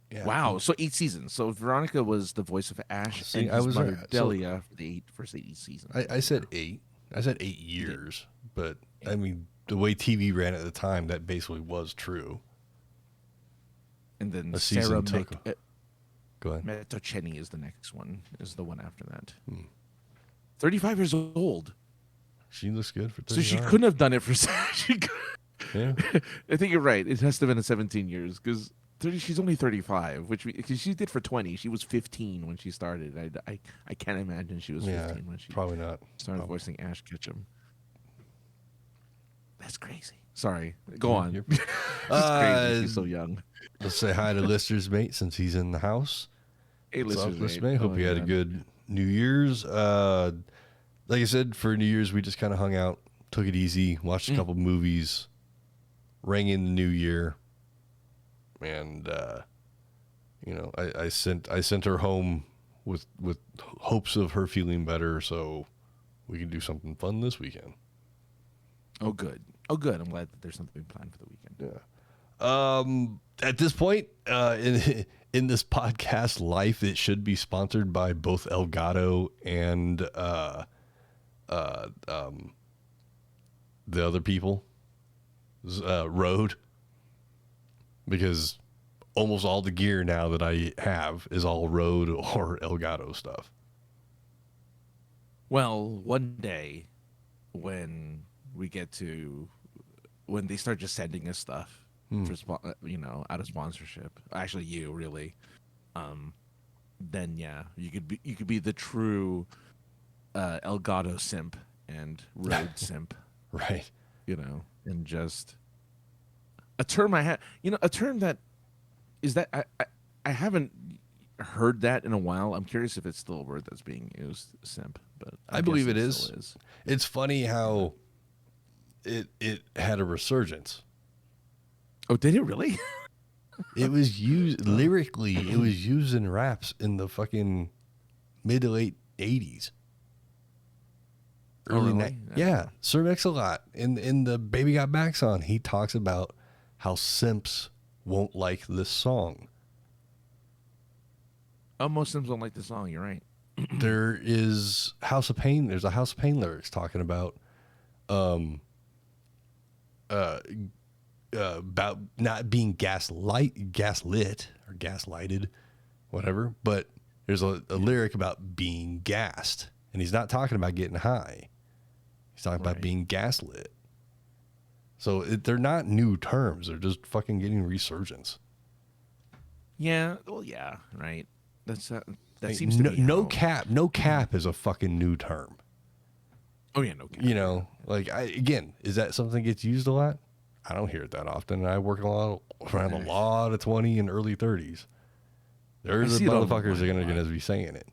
[SPEAKER 1] yeah.
[SPEAKER 2] Wow. So 8 seasons. So Veronica was the voice of Ash and his mother Delia for the first 8 seasons.
[SPEAKER 1] I said 8. I said 8 years, but I mean, the way TV ran at the time, that basically was true.
[SPEAKER 2] And then
[SPEAKER 1] A
[SPEAKER 2] Sarah
[SPEAKER 1] season Go ahead.
[SPEAKER 2] Mettoceni is the next one. Is the one after that. 35 years old.
[SPEAKER 1] She looks good for 35.
[SPEAKER 2] So she couldn't have done it for.
[SPEAKER 1] Yeah.
[SPEAKER 2] I think you're right. It has to have been 17 years because she's only 35, because she did for 20. She was 15 when she started. I can't imagine she was 15 when she
[SPEAKER 1] probably not
[SPEAKER 2] started voicing Ash Ketchum. That's crazy. Sorry. Go on. It's crazy. She's so young.
[SPEAKER 1] Let's say hi to Lister's mate since he's in the house.
[SPEAKER 2] Hey,
[SPEAKER 1] Lister's mate. Hope you had a good New Year's. Like I said, for New Year's, we just kind of hung out, took it easy, watched a couple movies, rang in the new year, and I sent her home with hopes of her feeling better, so we can do something fun this weekend.
[SPEAKER 2] Oh, good. I'm glad that there's something planned for the weekend.
[SPEAKER 1] Yeah. At this point, in this podcast life, it should be sponsored by both Elgato and the other people, Rode, because almost all the gear now that I have is all Rode or Elgato stuff.
[SPEAKER 2] Well, one day when they start just sending us stuff for out of sponsorship, actually you really, then yeah, you could be the true Elgato simp and Rode simp,
[SPEAKER 1] right?
[SPEAKER 2] And just a term a term that is that I haven't heard that in a while. I'm curious if it's still a word that's being used, simp, but
[SPEAKER 1] I believe it is. It's funny how it had a resurgence.
[SPEAKER 2] Oh, did it really?
[SPEAKER 1] It was used lyrically. It was used in raps in the fucking mid to late 80s. early
[SPEAKER 2] really?
[SPEAKER 1] Yeah, Sir Mix-a-Lot in the Baby Got Back song, he talks about how simps won't like this song.
[SPEAKER 2] Oh, most Sims don't like the song. You're right.
[SPEAKER 1] There is House of Pain. There's a House of Pain lyrics talking about about not being gaslit or gaslighted, whatever. But there's a lyric about being gassed, and he's not talking about getting high. He's talking about being gaslit. So they're not new terms. They're just fucking getting resurgence.
[SPEAKER 2] Yeah. Well, yeah. Right. That
[SPEAKER 1] Like,
[SPEAKER 2] seems to be
[SPEAKER 1] no
[SPEAKER 2] how-
[SPEAKER 1] cap. No cap is a fucking new term.
[SPEAKER 2] Oh yeah, no.
[SPEAKER 1] You know, like again, is that something that gets used a lot? I don't hear it that often. I work around a lot of 20 and early 30s. There's the motherfuckers that are going to be saying it.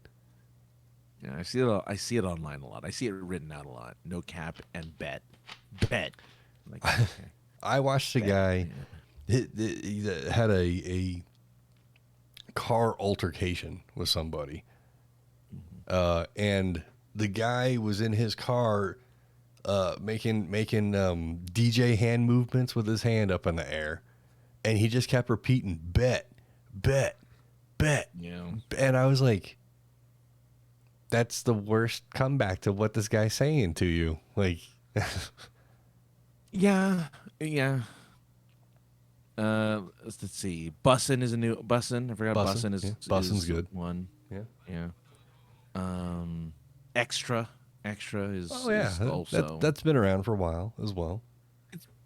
[SPEAKER 2] Yeah, I see it online a lot. I see it written out a lot. No cap and bet. Like, okay.
[SPEAKER 1] I watched a guy he had a car altercation with somebody, and the guy was in his car making DJ hand movements with his hand up in the air, and he just kept repeating bet.
[SPEAKER 2] Yeah.
[SPEAKER 1] And I was like, that's the worst comeback to what this guy's saying to you. Like,
[SPEAKER 2] Yeah. Let's see. Bussin' is a new Bussin'. I forgot
[SPEAKER 1] Bussin',
[SPEAKER 2] Bussin' is
[SPEAKER 1] yeah. Bussin's
[SPEAKER 2] is
[SPEAKER 1] good.
[SPEAKER 2] one.
[SPEAKER 1] yeah.
[SPEAKER 2] Yeah. Extra is,
[SPEAKER 1] Oh yeah,
[SPEAKER 2] is also
[SPEAKER 1] that's been around for a while as well.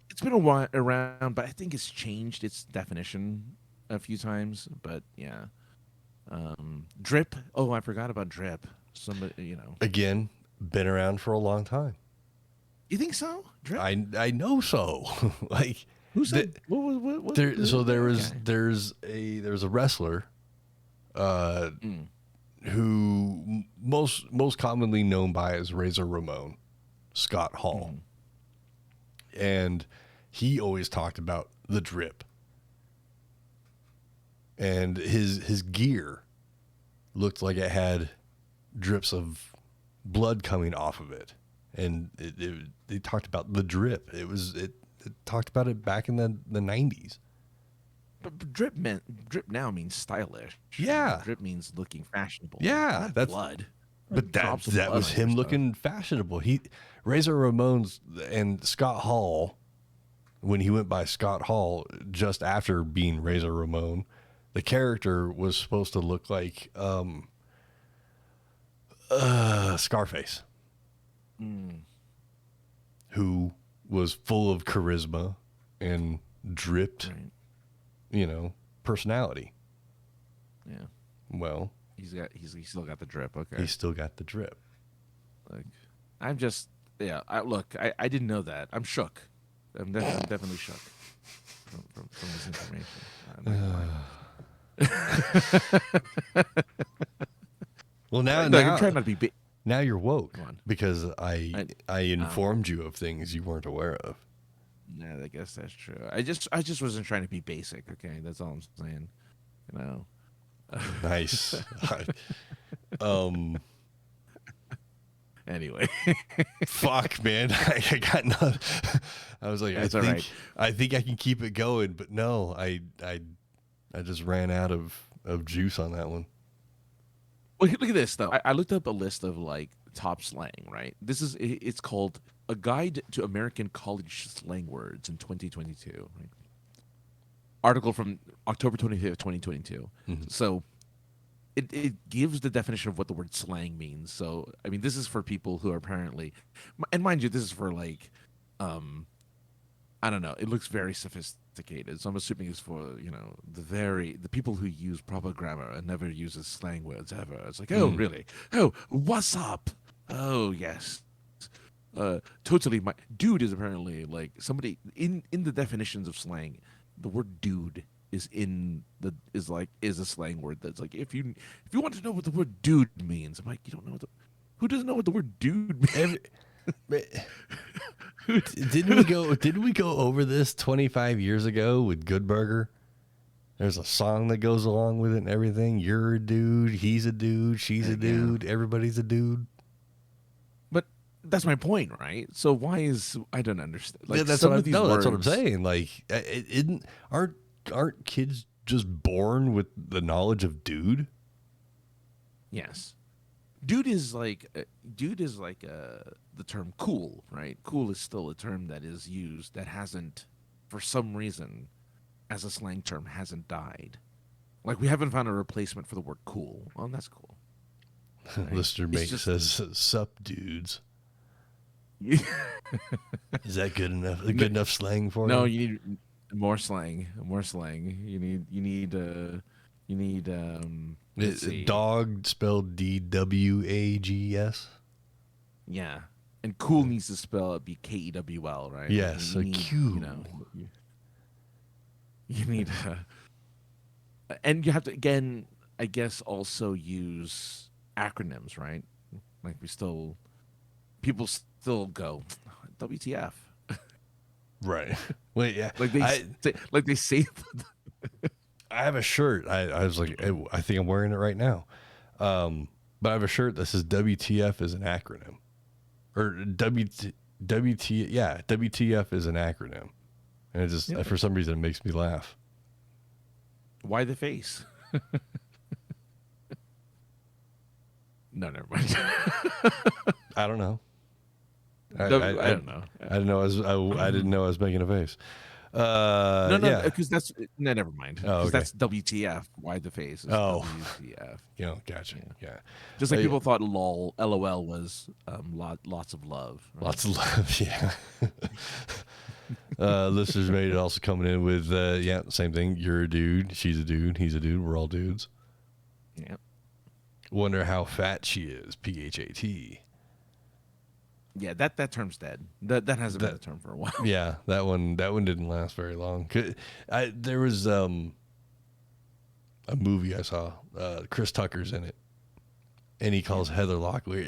[SPEAKER 2] it's been a while around, but I think it's changed its definition a few times. But yeah. Drip. Oh, I forgot about drip. Somebody,
[SPEAKER 1] Again, been around for a long time.
[SPEAKER 2] You think so? Drip.
[SPEAKER 1] I know so. Like,
[SPEAKER 2] Who said? What,
[SPEAKER 1] there's a wrestler, who most commonly known by as Razor Ramon, Scott Hall, and he always talked about the drip, and his gear looked like it had drips of blood coming off of it, and they talked about the drip. It talked about it back in the 90s.
[SPEAKER 2] But drip now means stylish.
[SPEAKER 1] Yeah.
[SPEAKER 2] Drip means looking fashionable.
[SPEAKER 1] Yeah,
[SPEAKER 2] Not
[SPEAKER 1] that's
[SPEAKER 2] blood.
[SPEAKER 1] But
[SPEAKER 2] Drops of
[SPEAKER 1] that
[SPEAKER 2] blood
[SPEAKER 1] was
[SPEAKER 2] on
[SPEAKER 1] him
[SPEAKER 2] your
[SPEAKER 1] looking fashionable. Razor Ramones and Scott Hall, when he went by Scott Hall just after being Razor Ramon, the character was supposed to look like Scarface, who was full of charisma and dripped, personality.
[SPEAKER 2] Yeah.
[SPEAKER 1] Well,
[SPEAKER 2] He's still got the drip. Okay.
[SPEAKER 1] he's still got the drip.
[SPEAKER 2] Like, I'm just I didn't know that. I'm shook. I'm definitely shook from this information.
[SPEAKER 1] Well, now
[SPEAKER 2] I'm trying not to be.
[SPEAKER 1] Now you're woke
[SPEAKER 2] Go on.
[SPEAKER 1] because I informed you of things you weren't aware of.
[SPEAKER 2] Yeah, I guess that's true. I just wasn't trying to be basic. Okay, that's all I'm saying.
[SPEAKER 1] Nice.
[SPEAKER 2] Anyway,
[SPEAKER 1] Fuck, man. I got nothing. I was like,
[SPEAKER 2] That's
[SPEAKER 1] I
[SPEAKER 2] all
[SPEAKER 1] think
[SPEAKER 2] right.
[SPEAKER 1] I think I can keep it going, but no, I just ran out of juice on that one.
[SPEAKER 2] well, look at this though. I looked up a list of like top slang. Right, it's called A Guide to American College Slang Words in 2022. Right? Article from October 25th, 2022. So it gives the definition of what the word slang means. So I mean, this is for people who are apparently, and mind you, this is for like, I don't know. It looks very sophisticated. So I'm assuming it's for the people who use proper grammar and never uses slang words ever. It's like, oh really? Oh, what's up? Oh yes. Totally. My dude is apparently like somebody in the definitions of slang. The word dude is a slang word that's like if you want to know what the word dude means, I'm like, you don't know who doesn't know what the word dude means?
[SPEAKER 1] Didn't we go over this 25 years ago with Good Burger? There's a song that goes along with it and everything. You're a dude, he's a dude, she's a dude, everybody's a dude.
[SPEAKER 2] But That's my point, right? So why is I don't understand. Like
[SPEAKER 1] Yeah, that's
[SPEAKER 2] some
[SPEAKER 1] what
[SPEAKER 2] of these
[SPEAKER 1] that's what I'm
[SPEAKER 2] words-
[SPEAKER 1] saying. Like, it isn't aren't kids just born with the knowledge of dude?
[SPEAKER 2] Yes. Dude is like the term cool, right? Cool is still a term that is used that hasn't, for some reason, as a slang term, hasn't died. Like we haven't found a replacement for the word cool. Well, that's cool. Right?
[SPEAKER 1] Listener
[SPEAKER 2] It's
[SPEAKER 1] mate
[SPEAKER 2] just-
[SPEAKER 1] says, "Sup, dudes." Is that good enough? A good enough slang for
[SPEAKER 2] No,
[SPEAKER 1] you?
[SPEAKER 2] you need more slang. More slang. You need let's see.
[SPEAKER 1] Dog spelled DWAGS.
[SPEAKER 2] Yeah. And cool needs to spell be KEWL, right?
[SPEAKER 1] Yes,
[SPEAKER 2] you
[SPEAKER 1] a
[SPEAKER 2] need,
[SPEAKER 1] Q.
[SPEAKER 2] You know, you need, and you have to again, I guess, also use acronyms, right? Like people still go WTF,
[SPEAKER 1] Right. Wait, yeah.
[SPEAKER 2] like they say,
[SPEAKER 1] I have a shirt. I was like, I think I'm wearing it right now. But I have a shirt that says WTF is an acronym. Or WTF is an acronym. And it just, for some reason, it makes me laugh.
[SPEAKER 2] Why the face? No, never mind.
[SPEAKER 1] I don't know. I
[SPEAKER 2] don't know.
[SPEAKER 1] I didn't know I didn't know I was making a face.
[SPEAKER 2] No,
[SPEAKER 1] yeah.
[SPEAKER 2] because that's no, never mind.
[SPEAKER 1] Oh, okay.
[SPEAKER 2] That's WTF. Why the face? Is
[SPEAKER 1] Oh.
[SPEAKER 2] WTF.
[SPEAKER 1] You know, gotcha. Yeah.
[SPEAKER 2] Just like
[SPEAKER 1] Yeah.
[SPEAKER 2] people thought LOL was lots of love. Right?
[SPEAKER 1] Lots of love, yeah. Listeners made it also coming in with, same thing. You're a dude, she's a dude, he's a dude, we're all dudes.
[SPEAKER 2] Yeah.
[SPEAKER 1] Wonder how fat she is, PHAT.
[SPEAKER 2] Yeah, that term's dead. That hasn't been a term for a while.
[SPEAKER 1] Yeah, that one didn't last very long. There was a movie I saw, Chris Tucker's in it, and he calls Heather Locklear,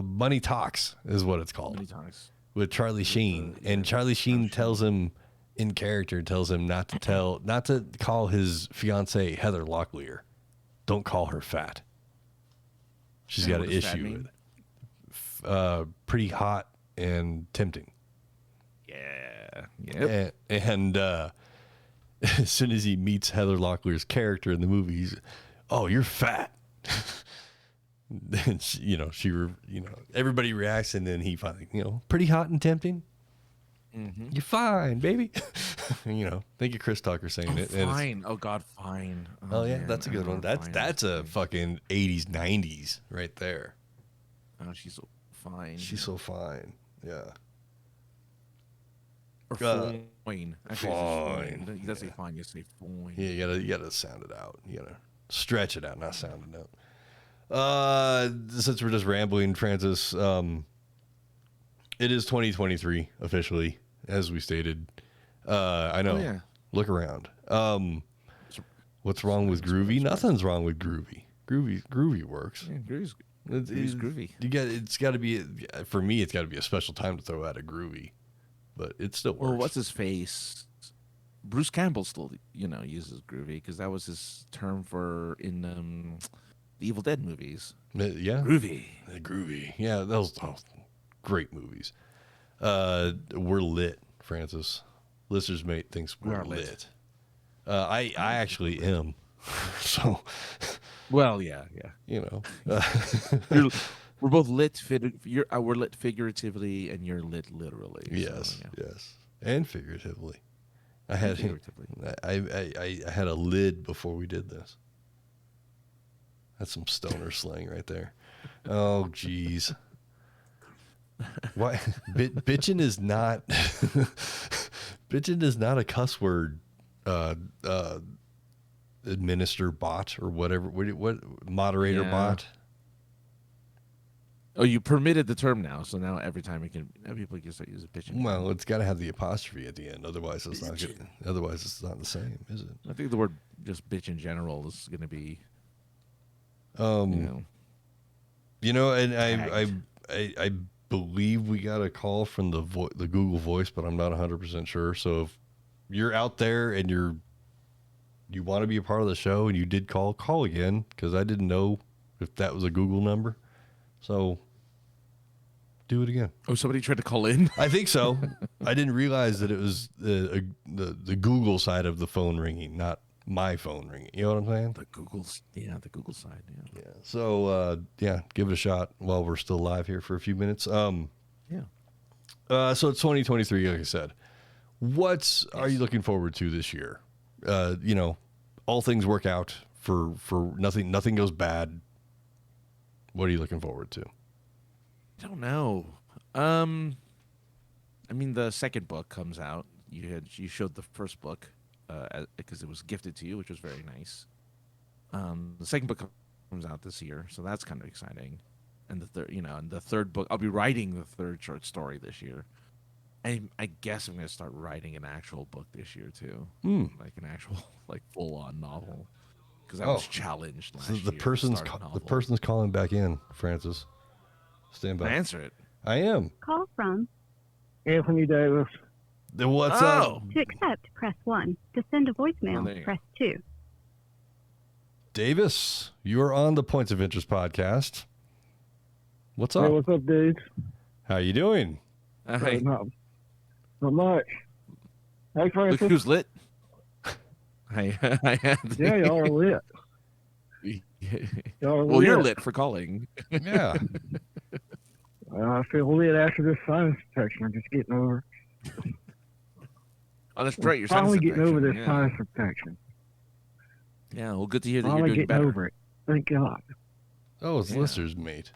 [SPEAKER 1] Money Talks is what it's called.
[SPEAKER 2] Many times.
[SPEAKER 1] With Charlie Sheen, and Charlie Sheen tells him in character, not to call his fiance Heather Locklear. Don't call her fat. She's got an
[SPEAKER 2] what does fat
[SPEAKER 1] issue
[SPEAKER 2] mean?
[SPEAKER 1] with it. Pretty hot and tempting.
[SPEAKER 2] Yeah. Yep.
[SPEAKER 1] And as soon as he meets Heather Locklear's character in the movie, he's, "Oh, you're fat." Then everybody reacts, and then he finally, pretty hot and tempting.
[SPEAKER 2] Mm-hmm.
[SPEAKER 1] You're fine, baby. Think of Chris Tucker saying it. and
[SPEAKER 2] Fine. Oh God, fine.
[SPEAKER 1] Oh yeah,
[SPEAKER 2] man.
[SPEAKER 1] that's a good one.
[SPEAKER 2] Fine.
[SPEAKER 1] That's a fucking 80s, 90s right there.
[SPEAKER 2] Oh, she's so fine.
[SPEAKER 1] She's so fine. Yeah.
[SPEAKER 2] or
[SPEAKER 1] fine.
[SPEAKER 2] fine. Actually, it's just
[SPEAKER 1] Fine.
[SPEAKER 2] You gotta say fine. You say fine.
[SPEAKER 1] Yeah, you gotta sound it out. You gotta stretch it out, not sound it out. Since we're just rambling, Francis, it is 2023 officially, as we stated. I know.
[SPEAKER 2] Oh, yeah.
[SPEAKER 1] Look around. What's wrong with groovy? Nothing's wrong with groovy. Groovy works.
[SPEAKER 2] Yeah, Groovy's
[SPEAKER 1] It's
[SPEAKER 2] groovy.
[SPEAKER 1] It's got to be, for me, it's got to be a special time to throw out a groovy, but it still works.
[SPEAKER 2] Well, what's his face? Bruce Campbell still, uses groovy because that was his term for in the Evil Dead movies.
[SPEAKER 1] Yeah.
[SPEAKER 2] Groovy.
[SPEAKER 1] Groovy. Yeah, those great movies. We're lit, Francis. Listener's mate thinks we're
[SPEAKER 2] are lit.
[SPEAKER 1] lit. I actually am. So,
[SPEAKER 2] Well, yeah. We're both lit. We're lit figuratively, and you're lit literally.
[SPEAKER 1] yes,
[SPEAKER 2] So, yeah.
[SPEAKER 1] yes, and figuratively. I had
[SPEAKER 2] Figuratively.
[SPEAKER 1] I had a lid before we did this. That's some stoner slang right there. Oh, jeez. Why bitchin' is not bitchin' is not a cuss word. Administer bot or whatever. What moderator
[SPEAKER 2] Yeah.
[SPEAKER 1] bot?
[SPEAKER 2] Oh, you permitted the term now, so now every time people can start using bitching.
[SPEAKER 1] Well, it's got to have the apostrophe at the end. Otherwise, it's not good. Otherwise, it's not the same, is it?
[SPEAKER 2] I think the word just bitch in general is going to be,
[SPEAKER 1] And I believe we got a call from the Google Voice, but I'm not 100% sure. So if you're out there and you want to be a part of the show and you did call again, because I didn't know if that was a Google number. So Do it again.
[SPEAKER 2] Oh, somebody tried to call in?
[SPEAKER 1] I think so. I didn't realize that it was the Google side of the phone ringing, not my phone ringing. You know what I'm saying?
[SPEAKER 2] The Google side. Yeah.
[SPEAKER 1] Yeah. So give it a shot while we're still live here for a few minutes.
[SPEAKER 2] Yeah.
[SPEAKER 1] So it's 2023, like I said. What are you looking forward to this year? All things work out for nothing. Nothing goes bad. What are you looking forward to?
[SPEAKER 2] I don't know. I mean, the second book comes out. You showed the first book because it was gifted to you, which was very nice. The second book comes out this year, so that's kind of exciting. And the third book, I'll be writing the third short story this year. I guess I'm going to start writing an actual book this year too, like an actual full-on novel, because I was challenged last year.
[SPEAKER 1] The person's calling back in, Francis. Stand by.
[SPEAKER 2] Answer it.
[SPEAKER 1] I am.
[SPEAKER 3] Call from
[SPEAKER 4] Anthony Davis.
[SPEAKER 1] What's up?
[SPEAKER 3] To accept, press 1. To send a voicemail, press 2.
[SPEAKER 1] Davis, you are on the Points of Interest podcast. What's up?
[SPEAKER 4] Hey, what's up, dudes?
[SPEAKER 1] How you doing?
[SPEAKER 2] Hey,
[SPEAKER 4] Not much. Hey, Francis.
[SPEAKER 2] look who's lit. Hi, Anthony.
[SPEAKER 4] Yeah, y'all are lit. Y'all are
[SPEAKER 2] Well,
[SPEAKER 4] lit.
[SPEAKER 2] you're lit for calling.
[SPEAKER 1] Yeah.
[SPEAKER 4] I feel lit after this sinus infection. I'm just getting over.
[SPEAKER 2] Oh, that's right. You're
[SPEAKER 4] finally getting over this sinus infection.
[SPEAKER 2] Yeah, well, good to hear that
[SPEAKER 4] Finally
[SPEAKER 2] you're doing
[SPEAKER 4] getting
[SPEAKER 2] better.
[SPEAKER 4] over it. Thank God.
[SPEAKER 1] Oh, it's listeners, mate.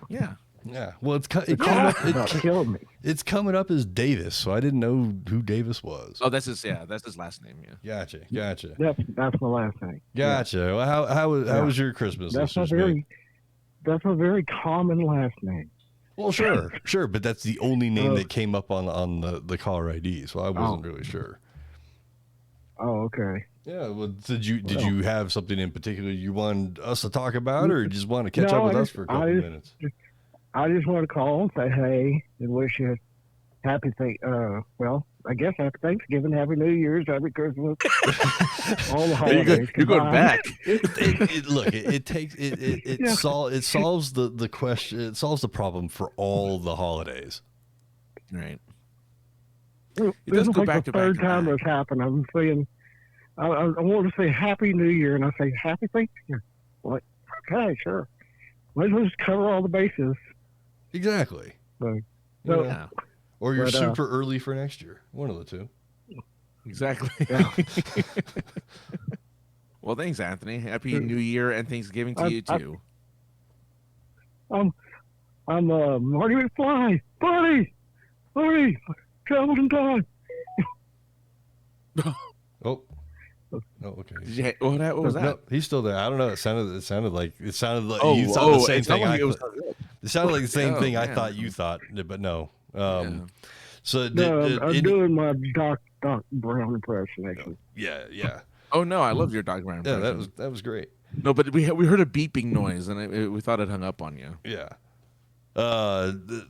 [SPEAKER 2] Yeah.
[SPEAKER 1] Yeah. Well, it's
[SPEAKER 4] About killed me.
[SPEAKER 1] it's coming up as Davis, so I didn't know who Davis was.
[SPEAKER 2] Oh, that's his last name. Yeah.
[SPEAKER 1] Gotcha.
[SPEAKER 4] That's my last name.
[SPEAKER 1] Gotcha. Well, how was your Christmas?
[SPEAKER 4] That's a
[SPEAKER 1] listeners, mate?
[SPEAKER 4] very common last name.
[SPEAKER 1] Well, sure, but that's the only name that came up on the caller ID, so I wasn't really sure.
[SPEAKER 4] Oh, okay.
[SPEAKER 1] Yeah. Well, did you have something in particular you wanted us to talk about, or you just want to catch up with us for a couple minutes?
[SPEAKER 4] I just want to call and say hey and wish you happy I guess happy Thanksgiving, happy New Year's, happy Christmas, all the holidays.
[SPEAKER 2] You're going back.
[SPEAKER 1] It solves the question. It solves the problem for all the holidays.
[SPEAKER 2] Right.
[SPEAKER 4] This
[SPEAKER 2] does
[SPEAKER 4] is
[SPEAKER 2] go
[SPEAKER 4] like
[SPEAKER 2] back
[SPEAKER 4] the
[SPEAKER 2] to
[SPEAKER 4] third
[SPEAKER 2] back to
[SPEAKER 4] time
[SPEAKER 2] back.
[SPEAKER 4] that's happened. I'm saying, I want to say Happy New Year, and I say Happy Thanksgiving. What? Okay, sure. Might as well just cover all the bases.
[SPEAKER 1] Exactly.
[SPEAKER 4] So,
[SPEAKER 2] Yeah.
[SPEAKER 1] Or you're super early for next year. One of the two.
[SPEAKER 2] Exactly.
[SPEAKER 4] Yeah.
[SPEAKER 2] Well, thanks, Anthony. Happy New Year and Thanksgiving to you too.
[SPEAKER 4] I'm Marty McFly. Marty, traveled in time.
[SPEAKER 1] Oh, okay.
[SPEAKER 2] What was that?
[SPEAKER 1] No, he's still there. I don't know. It sounded like you thought
[SPEAKER 2] Oh,
[SPEAKER 1] the same
[SPEAKER 2] it
[SPEAKER 1] thing.
[SPEAKER 2] sounded like it was-
[SPEAKER 1] It sounded like the same thing I
[SPEAKER 2] man.
[SPEAKER 1] thought you thought, but no.
[SPEAKER 2] Yeah.
[SPEAKER 1] So
[SPEAKER 4] I'm doing my Doc Brown impression, actually.
[SPEAKER 1] yeah.
[SPEAKER 2] Oh no, I love your Doc Brown
[SPEAKER 1] Yeah,
[SPEAKER 2] impression.
[SPEAKER 1] that was great.
[SPEAKER 2] No, but we heard a beeping noise and we thought it hung up on you.
[SPEAKER 1] Yeah.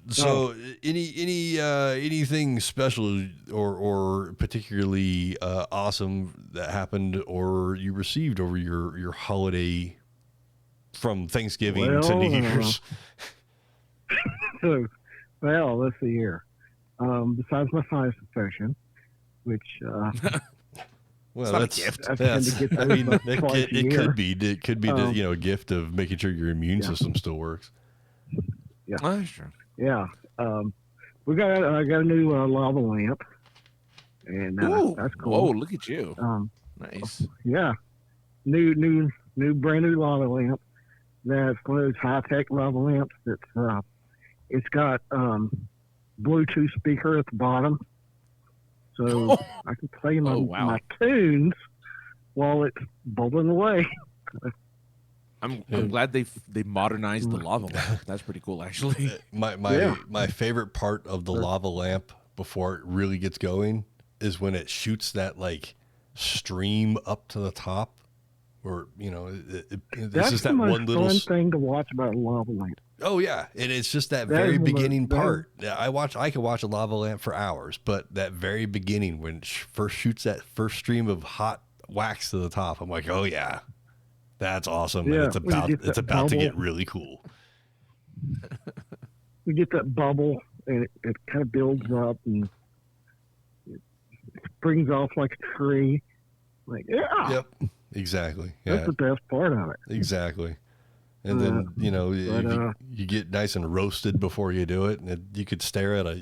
[SPEAKER 1] So anything special or particularly awesome that happened or you received over your holiday from Thanksgiving to New Year's?
[SPEAKER 4] So, well, let's see here. Besides my sinus infection, which
[SPEAKER 1] Well,
[SPEAKER 2] not a
[SPEAKER 1] that's
[SPEAKER 2] gift.
[SPEAKER 4] I tend to get those about twice a
[SPEAKER 1] it
[SPEAKER 4] year.
[SPEAKER 1] could be. It could be the a gift of making sure your immune system still works.
[SPEAKER 4] Yeah.
[SPEAKER 2] Oh, sure.
[SPEAKER 4] Yeah. I got a new lava lamp, and
[SPEAKER 2] Ooh,
[SPEAKER 4] that's cool.
[SPEAKER 2] Whoa, look at you. Nice.
[SPEAKER 4] Yeah, new brand new lava lamp. That's one of those high tech lava lamps. It's got Bluetooth speaker at the bottom, so I can play my tunes while it's bubbling away.
[SPEAKER 2] I'm glad they modernized the lava lamp. That's pretty cool, actually.
[SPEAKER 1] My favorite part of the lava lamp before it really gets going is when it shoots that like stream up to the top, or it's just that one little
[SPEAKER 4] fun thing to watch about a lava lamp.
[SPEAKER 1] Oh yeah, and it's just that
[SPEAKER 4] That
[SPEAKER 1] very
[SPEAKER 4] is the
[SPEAKER 1] beginning
[SPEAKER 4] most-
[SPEAKER 1] part. I could watch a lava lamp for hours, but that very beginning when it first shoots that first stream of hot wax to the top, I'm like, oh yeah, that's awesome.
[SPEAKER 4] Yeah,
[SPEAKER 1] and
[SPEAKER 4] when you get
[SPEAKER 1] it's
[SPEAKER 4] that
[SPEAKER 1] about to get
[SPEAKER 4] bubble.
[SPEAKER 1] really cool.
[SPEAKER 4] we get that bubble, and it kind of builds up and it springs off like a tree. Like, yeah.
[SPEAKER 1] Yep. Exactly. Yeah.
[SPEAKER 4] That's the best part of it.
[SPEAKER 1] Exactly. And then, you get nice and roasted before you do it, and you could stare at a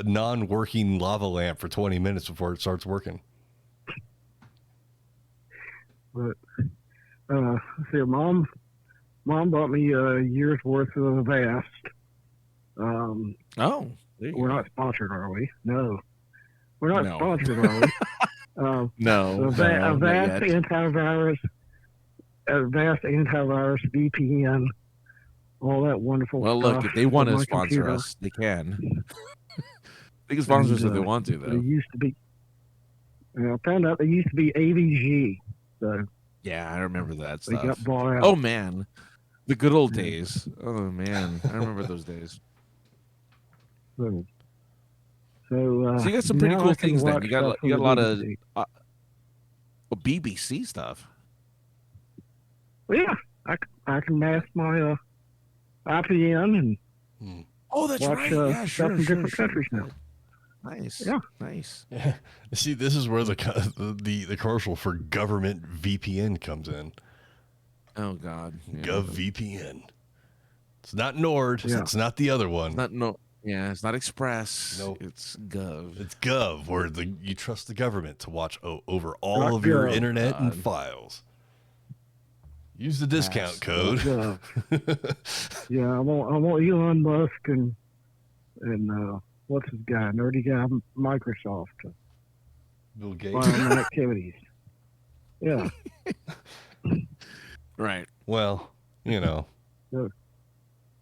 [SPEAKER 1] non-working lava lamp for 20 minutes before it starts working.
[SPEAKER 4] But see, mom bought me a year's worth of Avast. We're not sponsored, are we? No, we're not sponsored, are we?
[SPEAKER 2] No.
[SPEAKER 4] Avast antivirus, VPN, all that wonderful stuff.
[SPEAKER 2] Well, look, if they want to sponsor us, they can. They can sponsor us if they want to, though.
[SPEAKER 4] They used to be. I found out they used to be AVG. So
[SPEAKER 2] yeah, I remember that stuff.
[SPEAKER 4] They got bought out.
[SPEAKER 2] Oh man, the good old days. Oh man, I remember those days.
[SPEAKER 4] So
[SPEAKER 2] you got some pretty cool things then. You got a lot of BBC stuff.
[SPEAKER 4] Well, yeah, I can mask my IPN and
[SPEAKER 2] that's
[SPEAKER 4] watch
[SPEAKER 2] right.
[SPEAKER 4] stuff in different countries now.
[SPEAKER 2] Nice.
[SPEAKER 4] Yeah.
[SPEAKER 2] Nice.
[SPEAKER 1] Yeah. See, this is where the commercial for government VPN comes in.
[SPEAKER 2] Oh God. Yeah.
[SPEAKER 1] GovVPN. It's not Nord. Yeah. It's not the other one.
[SPEAKER 2] It's not Express.
[SPEAKER 1] Nope.
[SPEAKER 2] It's Gov.
[SPEAKER 1] It's Gov, where you trust the government to watch over all of your internet and files. Use the discount code.
[SPEAKER 4] Yeah, I want Elon Musk and what's his guy, nerdy guy, Microsoft.
[SPEAKER 1] Bill Gates.
[SPEAKER 4] My activities. Yeah.
[SPEAKER 2] Right.
[SPEAKER 1] Well,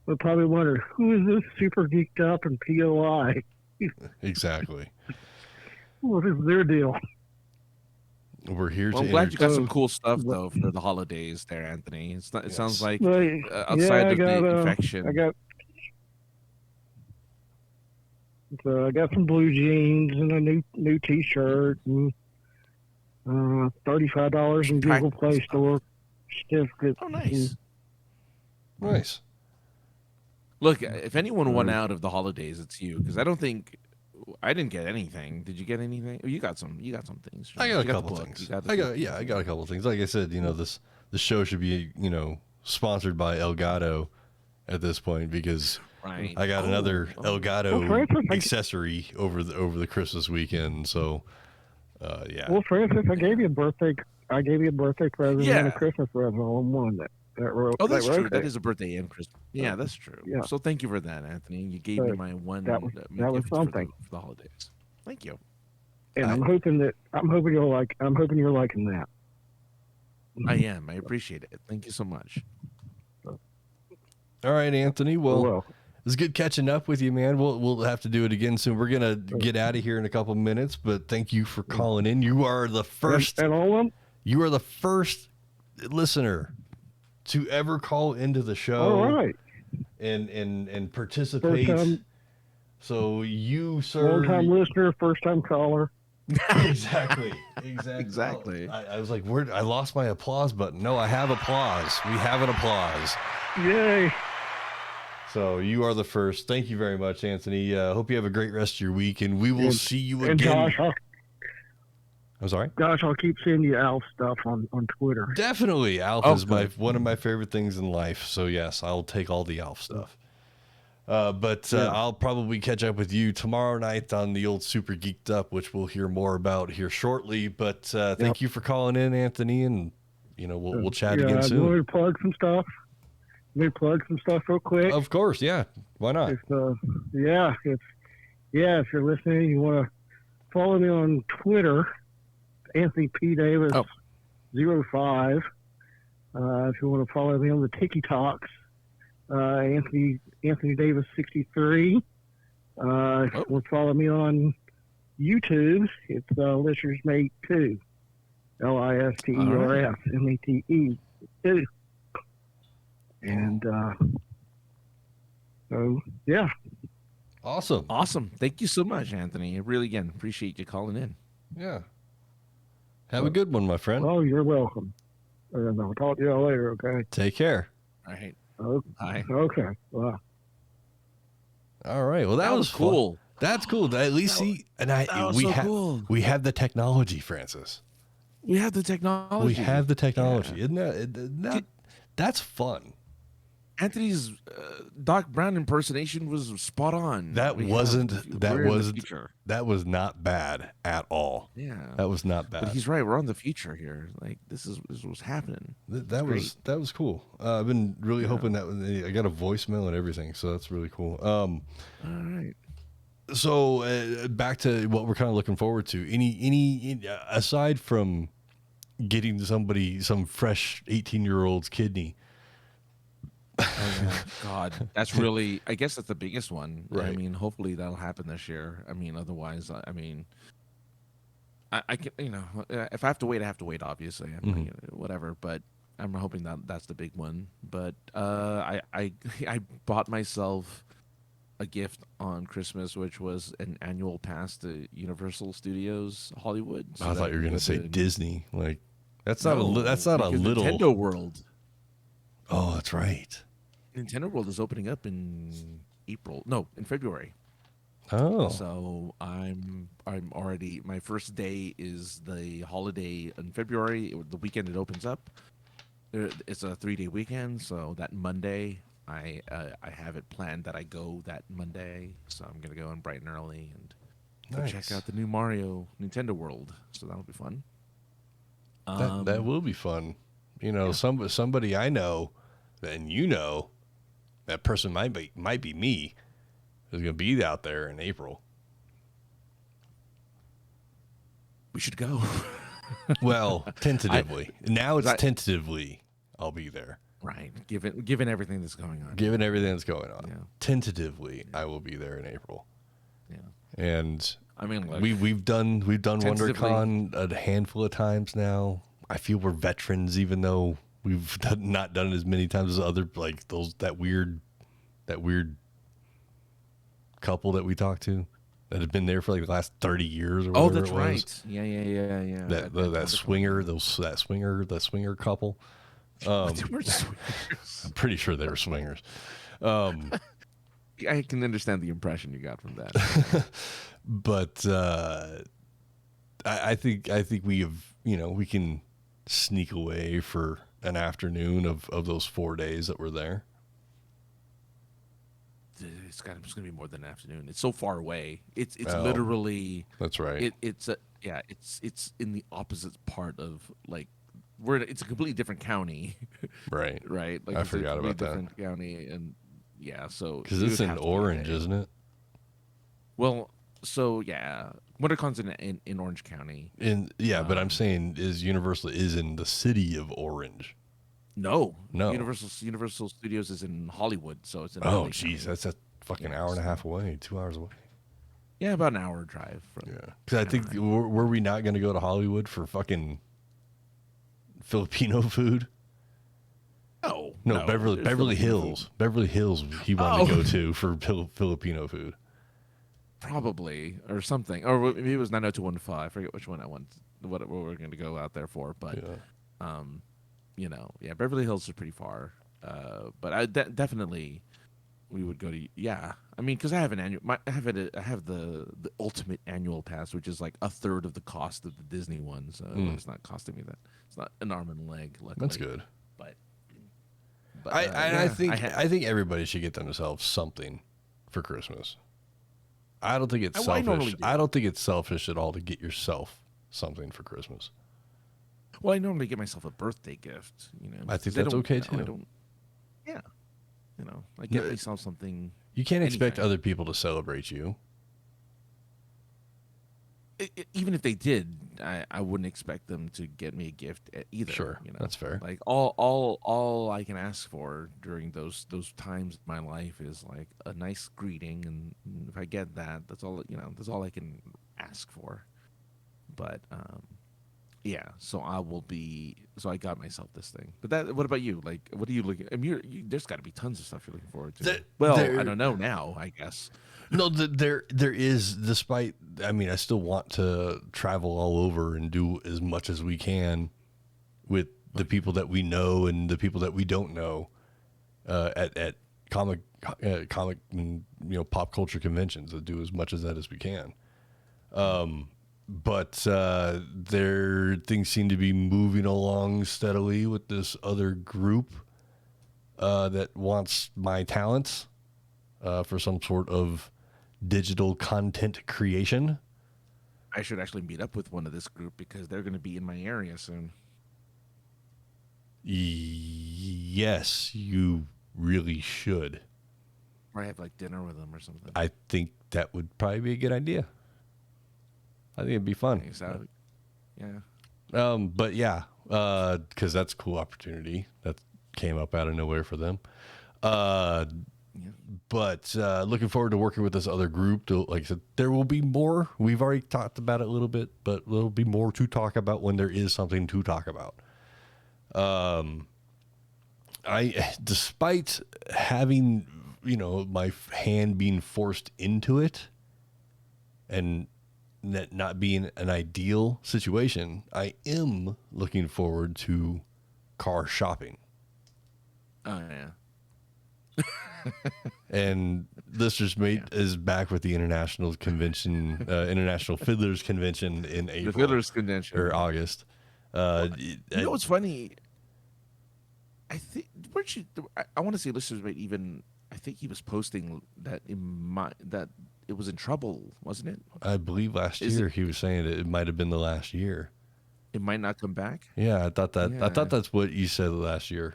[SPEAKER 1] They'll
[SPEAKER 4] probably wonder, who is this super geeked up in POI?
[SPEAKER 1] Exactly.
[SPEAKER 4] What is their deal?
[SPEAKER 1] We're here
[SPEAKER 2] I'm glad you got some cool stuff, though, for the holidays there, Anthony. It sounds like outside of the infection. I got some blue jeans and a new T-shirt and $35 in Google Play Store certificate. Oh, nice.
[SPEAKER 1] Nice.
[SPEAKER 2] Look, if anyone won out of the holidays, it's you, because I didn't get anything. Did you get anything? Oh, you got some things.
[SPEAKER 1] I got a couple things. I got a couple things. Like I said, this show should be, sponsored by Elgato at this point, because I got another Elgato accessory over the Christmas weekend. So, yeah.
[SPEAKER 4] Well, Francis, I gave you a birthday present and a Christmas present all in one.
[SPEAKER 2] That's true. That is a birthday and Christmas. Yeah, that's true. Yeah. So thank you for that, Anthony. You gave me my one.
[SPEAKER 4] That was something
[SPEAKER 2] for the holidays. Thank you.
[SPEAKER 4] And I'm hoping you're liking that.
[SPEAKER 2] I am. I appreciate it. Thank you so much.
[SPEAKER 1] All right, Anthony. Well, it was good catching up with you, man. We'll have to do it again soon. We're gonna get out of here in a couple minutes, but thank you for calling in. You are the first. You are the first listener to ever call into the show.
[SPEAKER 4] All right.
[SPEAKER 1] And participate. So you, sir,
[SPEAKER 4] long-time listener, first-time caller.
[SPEAKER 1] Exactly. I was like, I lost my applause button. No, I have applause. We have an applause.
[SPEAKER 4] Yay.
[SPEAKER 1] So you are the first. Thank you very much, Anthony. Hope you have a great rest of your week, and we will see you again.
[SPEAKER 4] Josh,
[SPEAKER 1] I'm sorry?
[SPEAKER 4] Gosh, I'll keep sending you Alf stuff on Twitter.
[SPEAKER 1] Definitely. Alf is one of my favorite things in life. So, yes, I'll take all the Alf stuff. I'll probably catch up with you tomorrow night on the old Super Geeked Up, which we'll hear more about here shortly. But thank you for calling in, Anthony, and we'll chat again soon.
[SPEAKER 4] You want me to plug some stuff? Real quick?
[SPEAKER 1] Of course, yeah. Why not?
[SPEAKER 4] If you're listening, you want to follow me on Twitter, Anthony P. Davis 05. If you want to follow me on the TikToks, Anthony Davis 63. If you want to follow me on YouTube, it's Lister's Mate 2. LISTERSMATE 2. And so yeah.
[SPEAKER 2] Awesome. Thank you so much, Anthony. I really again appreciate you calling in.
[SPEAKER 1] Yeah. Have a good one, my friend.
[SPEAKER 4] Oh, you're welcome. I'll talk to you all later, okay?
[SPEAKER 1] Take care.
[SPEAKER 2] All right. Hi.
[SPEAKER 4] Okay. Well,
[SPEAKER 1] All right. Well, that was
[SPEAKER 2] cool.
[SPEAKER 1] Fun. That's cool. At least
[SPEAKER 2] cool.
[SPEAKER 1] We have the technology, Francis.
[SPEAKER 2] We have the technology.
[SPEAKER 1] We have the technology. Yeah. Isn't that that's fun.
[SPEAKER 2] Anthony's Doc Brown impersonation was spot on.
[SPEAKER 1] That was not bad at all.
[SPEAKER 2] Yeah,
[SPEAKER 1] that was not bad.
[SPEAKER 2] But he's right. We're on the future here. Like this is what's happening.
[SPEAKER 1] That was cool. I've been really hoping that I got a voicemail and everything, so that's really cool. All
[SPEAKER 2] right.
[SPEAKER 1] So back to what we're kind of looking forward to. Any aside from getting somebody some fresh 18-year-old's kidney.
[SPEAKER 2] Oh yeah, God, that's really. I guess that's the biggest one.
[SPEAKER 1] Right.
[SPEAKER 2] I mean, hopefully that'll happen this year. I mean, otherwise, I mean, I can, if I have to wait, I have to wait. Obviously, whatever. But I'm hoping that that's the big one. But I bought myself a gift on Christmas, which was an annual pass to Universal Studios Hollywood.
[SPEAKER 1] I thought you were going to say Disney. Like that's not a little
[SPEAKER 2] Nintendo World.
[SPEAKER 1] Oh, that's right.
[SPEAKER 2] Nintendo World is opening up in February.
[SPEAKER 1] Oh.
[SPEAKER 2] So I'm already, my first day is the holiday in February. The weekend it opens up. It's a 3-day weekend, so that Monday I have it planned that I go that Monday. So I'm gonna go in bright and early and check out the new Mario Nintendo World. So that'll be fun.
[SPEAKER 1] That will be fun. Somebody I know, and that person might be me, is going to be out there in April.
[SPEAKER 2] We should go.
[SPEAKER 1] Well, tentatively. Now it's tentatively I'll be there.
[SPEAKER 2] Right. Given everything that's going on.
[SPEAKER 1] Given everything that's going on.
[SPEAKER 2] Yeah.
[SPEAKER 1] Tentatively, I will be there in April.
[SPEAKER 2] Yeah.
[SPEAKER 1] And
[SPEAKER 2] I mean, like,
[SPEAKER 1] we've done WonderCon a handful of times now. I feel we're veterans, even though we've not done it as many times as other, like that weird couple that we talked to that had been there for like the last 30 years or whatever.
[SPEAKER 2] Oh, that's right. Yeah.
[SPEAKER 1] That swinger couple.
[SPEAKER 2] They were swingers.
[SPEAKER 1] I'm pretty sure they were swingers.
[SPEAKER 2] I can understand the impression you got from that.
[SPEAKER 1] But I think we have, we can sneak away for an afternoon of those 4 days that we're there.
[SPEAKER 2] It's going to be more than an afternoon. It's so far away. It's literally.
[SPEAKER 1] That's right.
[SPEAKER 2] It's in the opposite part of it's a completely different county.
[SPEAKER 1] Right.
[SPEAKER 2] Right.
[SPEAKER 1] I forgot about that.
[SPEAKER 2] Different county, and so
[SPEAKER 1] because it's in Orange, isn't it?
[SPEAKER 2] Well, so yeah, WonderCon's in Orange County.
[SPEAKER 1] But I'm saying Universal is in the city of Orange.
[SPEAKER 2] No. Universal Studios is in Hollywood, so it's in.
[SPEAKER 1] Oh, jeez, that's a fucking hour and a half away, 2 hours away.
[SPEAKER 2] Yeah, about an hour drive.
[SPEAKER 1] Because I think were we not going to go to Hollywood for fucking Filipino food? No, Beverly Hills. Beverly Hills. He wanted to go to for Filipino food.
[SPEAKER 2] Probably, or something, or maybe it was 90215. I forget which one I want. What we were going to go out there for, but Beverly Hills is pretty far. But I definitely we would go to. Yeah, I mean, because I have I have the ultimate annual pass, which is like a third of the cost of the Disney one, so it's not costing me that. It's not an arm and a leg. Luckily.
[SPEAKER 1] That's good.
[SPEAKER 2] But
[SPEAKER 1] I think everybody should get themselves something for Christmas. I don't think it's selfish. I don't think it's selfish at all to get yourself something for Christmas.
[SPEAKER 2] Well, I normally get myself a birthday gift.
[SPEAKER 1] I think that's okay too.
[SPEAKER 2] I get myself something.
[SPEAKER 1] You can't expect other people to celebrate you.
[SPEAKER 2] Even if they did, I wouldn't expect them to get me a gift either.
[SPEAKER 1] Sure, that's fair.
[SPEAKER 2] Like all I can ask for during those times in my life is like a nice greeting, and if I get that, that's all. That's all I can ask for. But so I will be. So I got myself this thing. But what about you? Like, what are you looking? I mean, there's got to be tons of stuff you're looking forward to. I don't know now. I guess.
[SPEAKER 1] No, there is. Despite, I mean, I still want to travel all over and do as much as we can with the people that we know and the people that we don't know. at comic and pop culture conventions, to do as much as that as we can. But their things seem to be moving along steadily with this other group that wants my talents for some sort of digital content creation.
[SPEAKER 2] I should actually meet up with one of this group because they're going to be in my area soon.
[SPEAKER 1] Yes, you really should.
[SPEAKER 2] Or have like dinner with them or something.
[SPEAKER 1] I think that would probably be a good idea. I think it'd be fun.
[SPEAKER 2] So, yeah.
[SPEAKER 1] But yeah, because that's a cool opportunity that came up out of nowhere for them. Yeah. But looking forward to working with this other group. Like I said, there will be more. We've already talked about it a little bit, but there'll be more to talk about when there is something to talk about. Despite having, my hand being forced into it and that not being an ideal situation, I am looking forward to car shopping.
[SPEAKER 2] Oh, yeah.
[SPEAKER 1] And Lister's Mate is back with the International Convention, International Fiddlers Convention in April.
[SPEAKER 2] The Fiddlers Convention.
[SPEAKER 1] Or August.
[SPEAKER 2] You know what's funny? I think, I want to say Lister's Mate even, I think he was posting that that it was in trouble, wasn't it?
[SPEAKER 1] I believe last year he was saying it might have been the last year.
[SPEAKER 2] It might not come back?
[SPEAKER 1] Yeah, I thought that's what you said last year.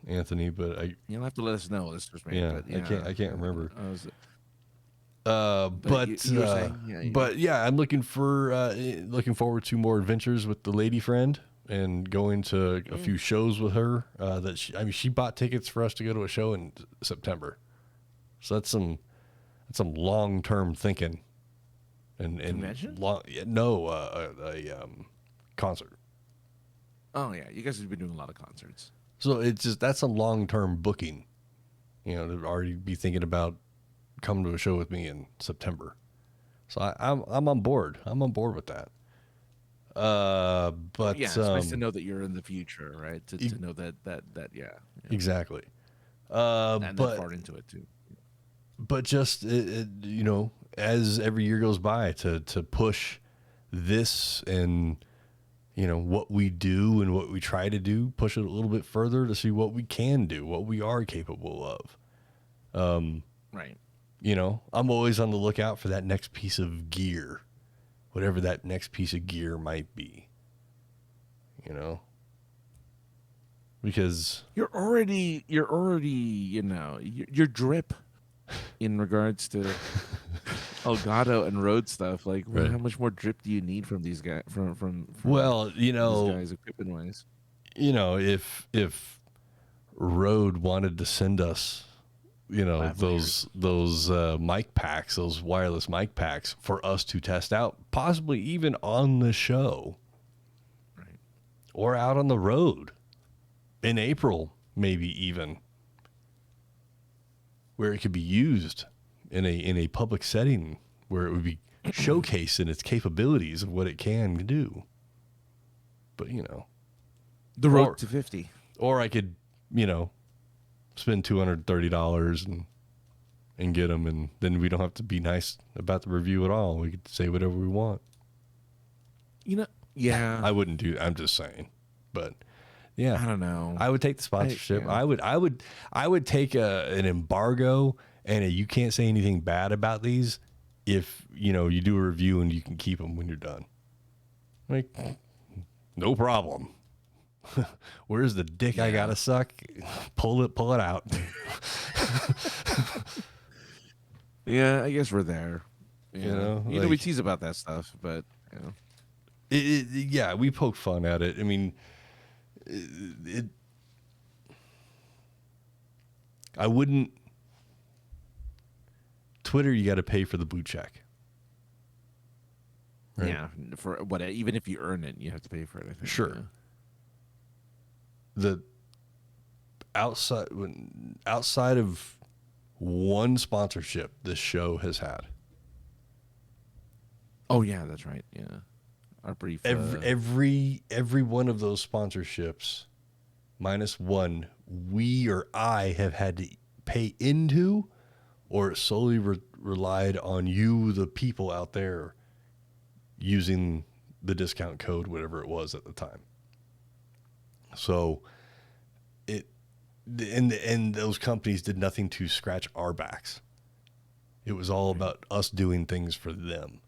[SPEAKER 1] Anthony, but
[SPEAKER 2] you'll have to let us know. Listeners, man.
[SPEAKER 1] Yeah,
[SPEAKER 2] but, yeah,
[SPEAKER 1] I can't remember.
[SPEAKER 2] But
[SPEAKER 1] I'm looking forward to more adventures with the lady friend and going to a few shows with her. She bought tickets for us to go to a show in September, so that's some long-term thinking. And
[SPEAKER 2] convention?
[SPEAKER 1] A concert.
[SPEAKER 2] Oh yeah, you guys have been doing a lot of concerts.
[SPEAKER 1] So that's some long-term booking, to already be thinking about coming to a show with me in September. So I'm on board. I'm on board with that. But
[SPEAKER 2] yeah, it's nice to know that you're in the future, right? To know that yeah.
[SPEAKER 1] Exactly.
[SPEAKER 2] And that far into it too.
[SPEAKER 1] But just as every year goes by, to push this and what we do and what we try to do, push it a little bit further to see what we can do, what we are capable of.
[SPEAKER 2] Right.
[SPEAKER 1] I'm always on the lookout for that next piece of gear, whatever that next piece of gear might be. Because
[SPEAKER 2] you're already your drip in regards to Elgato and Rode stuff. Like,
[SPEAKER 1] right.
[SPEAKER 2] How much more drip do you need from these guys? From
[SPEAKER 1] these
[SPEAKER 2] guys equipment wise.
[SPEAKER 1] If Rode wanted to send us, those mic packs, those wireless mic packs for us to test out, possibly even on the show,
[SPEAKER 2] right,
[SPEAKER 1] or out on the road in April, maybe even, where it could be used in a public setting where it would be showcased in its capabilities of what it can do. But
[SPEAKER 2] the road to 50,
[SPEAKER 1] or I could spend $230 and get them, and then we don't have to be nice about the review at all. We could say whatever we want.
[SPEAKER 2] Yeah,
[SPEAKER 1] I wouldn't do. I'm just saying, but yeah,
[SPEAKER 2] I don't know.
[SPEAKER 1] I would take the sponsorship. I would take an embargo and you can't say anything bad about these if you do a review and you can keep them when you're done. Like, no problem. Where's the dick I gotta suck? Pull it out.
[SPEAKER 2] Yeah, I guess we're there.
[SPEAKER 1] Like,
[SPEAKER 2] we tease about that stuff, but
[SPEAKER 1] we poke fun at it. I mean, I wouldn't. Twitter, you got to pay for the blue check. Right?
[SPEAKER 2] Yeah, for what? Even if you earn it, you have to pay for it. I think.
[SPEAKER 1] Sure.
[SPEAKER 2] Yeah.
[SPEAKER 1] The outside of one sponsorship this show has had.
[SPEAKER 2] Oh yeah, that's right. Yeah, our brief.
[SPEAKER 1] Every one of those sponsorships minus one we or I have had to pay into, or it solely relied on you, the people out there, using the discount code, whatever it was at the time. So and those companies did nothing to scratch our backs. It was all about us doing things for them.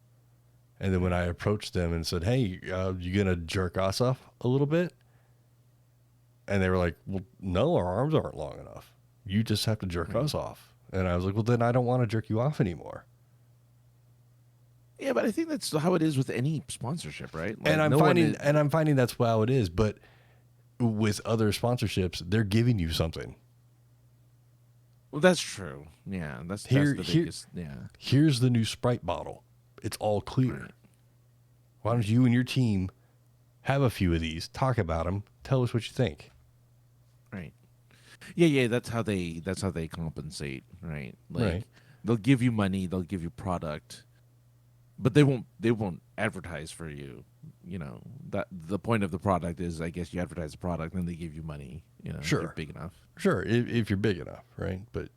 [SPEAKER 1] And then when I approached them and said, hey, you going to jerk us off a little bit? And they were like, well, no, our arms aren't long enough. You just have to jerk us off. And I was like, well, then I don't want to jerk you off anymore.
[SPEAKER 2] Yeah, but I think that's how it is with any sponsorship, right? Like,
[SPEAKER 1] and I'm finding that's how it is. But with other sponsorships, they're giving you something.
[SPEAKER 2] Well, that's true. Yeah, that's the biggest. Yeah.
[SPEAKER 1] Here's the new Sprite bottle. It's all clear. Right. Why don't you and your team have a few of these, talk about them, tell us what you think.
[SPEAKER 2] Right. Yeah. That's how they compensate. Right. Like they'll give you money, they'll give you product, but they won't advertise for you. You know, that the point of the product is, I guess, you advertise the product, and then they give you money. You know,
[SPEAKER 1] sure,
[SPEAKER 2] if you're big enough.
[SPEAKER 1] Sure, if you're big enough, right? But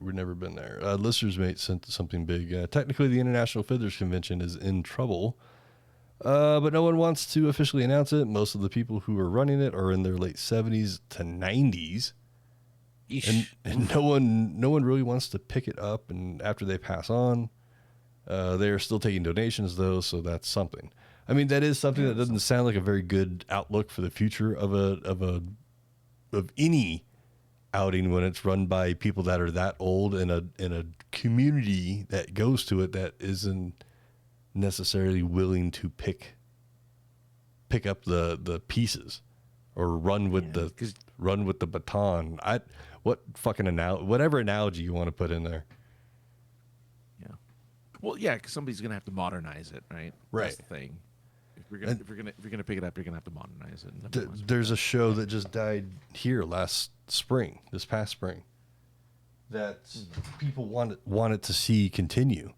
[SPEAKER 1] we've never been there. Listeners Mate sent something big. Technically, the International Fiddlers Convention is in trouble, but no one wants to officially announce it. Most of the people who are running it are in their late 70s to 90s, and no one really wants to pick it up. And after they pass on, they are still taking donations, though, so that's something. I mean, that is something that doesn't sound like a very good outlook for the future of any outing when it's run by people that are that old in a community that goes to it that isn't necessarily willing to pick up the pieces or run with the baton. Whatever analogy you want to put in there.
[SPEAKER 2] Yeah. Well, yeah, because somebody's gonna have to modernize it, right?
[SPEAKER 1] Right.
[SPEAKER 2] That's the thing. If you're gonna pick it up, you're gonna have to modernize it.
[SPEAKER 1] There's a show that just died here this past spring, that people wanted to see continue,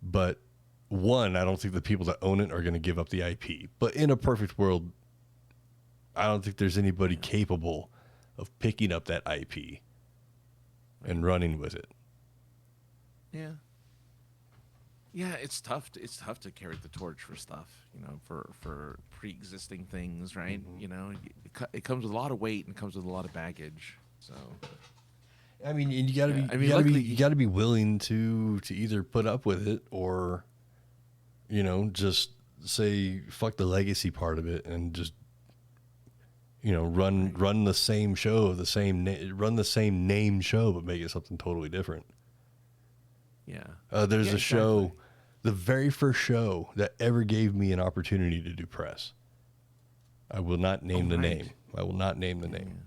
[SPEAKER 1] but I don't think the people that own it are going to give up the IP. But in a perfect world, I don't think there's anybody capable of picking up that IP and running with it.
[SPEAKER 2] Yeah. Yeah, it's tough. It's tough to carry the torch for stuff, you know, for pre-existing things, right? Mm-hmm. You know, it comes with a lot of weight and comes with a lot of baggage. So,
[SPEAKER 1] I mean, you got to be willing to either put up with it or, you know, just say fuck the legacy part of it and just, you know, run the same show, run the same name show, but make it something totally different.
[SPEAKER 2] Yeah.
[SPEAKER 1] There's a show, the very first show that ever gave me an opportunity to do press. I will not name the name. I will not name the name.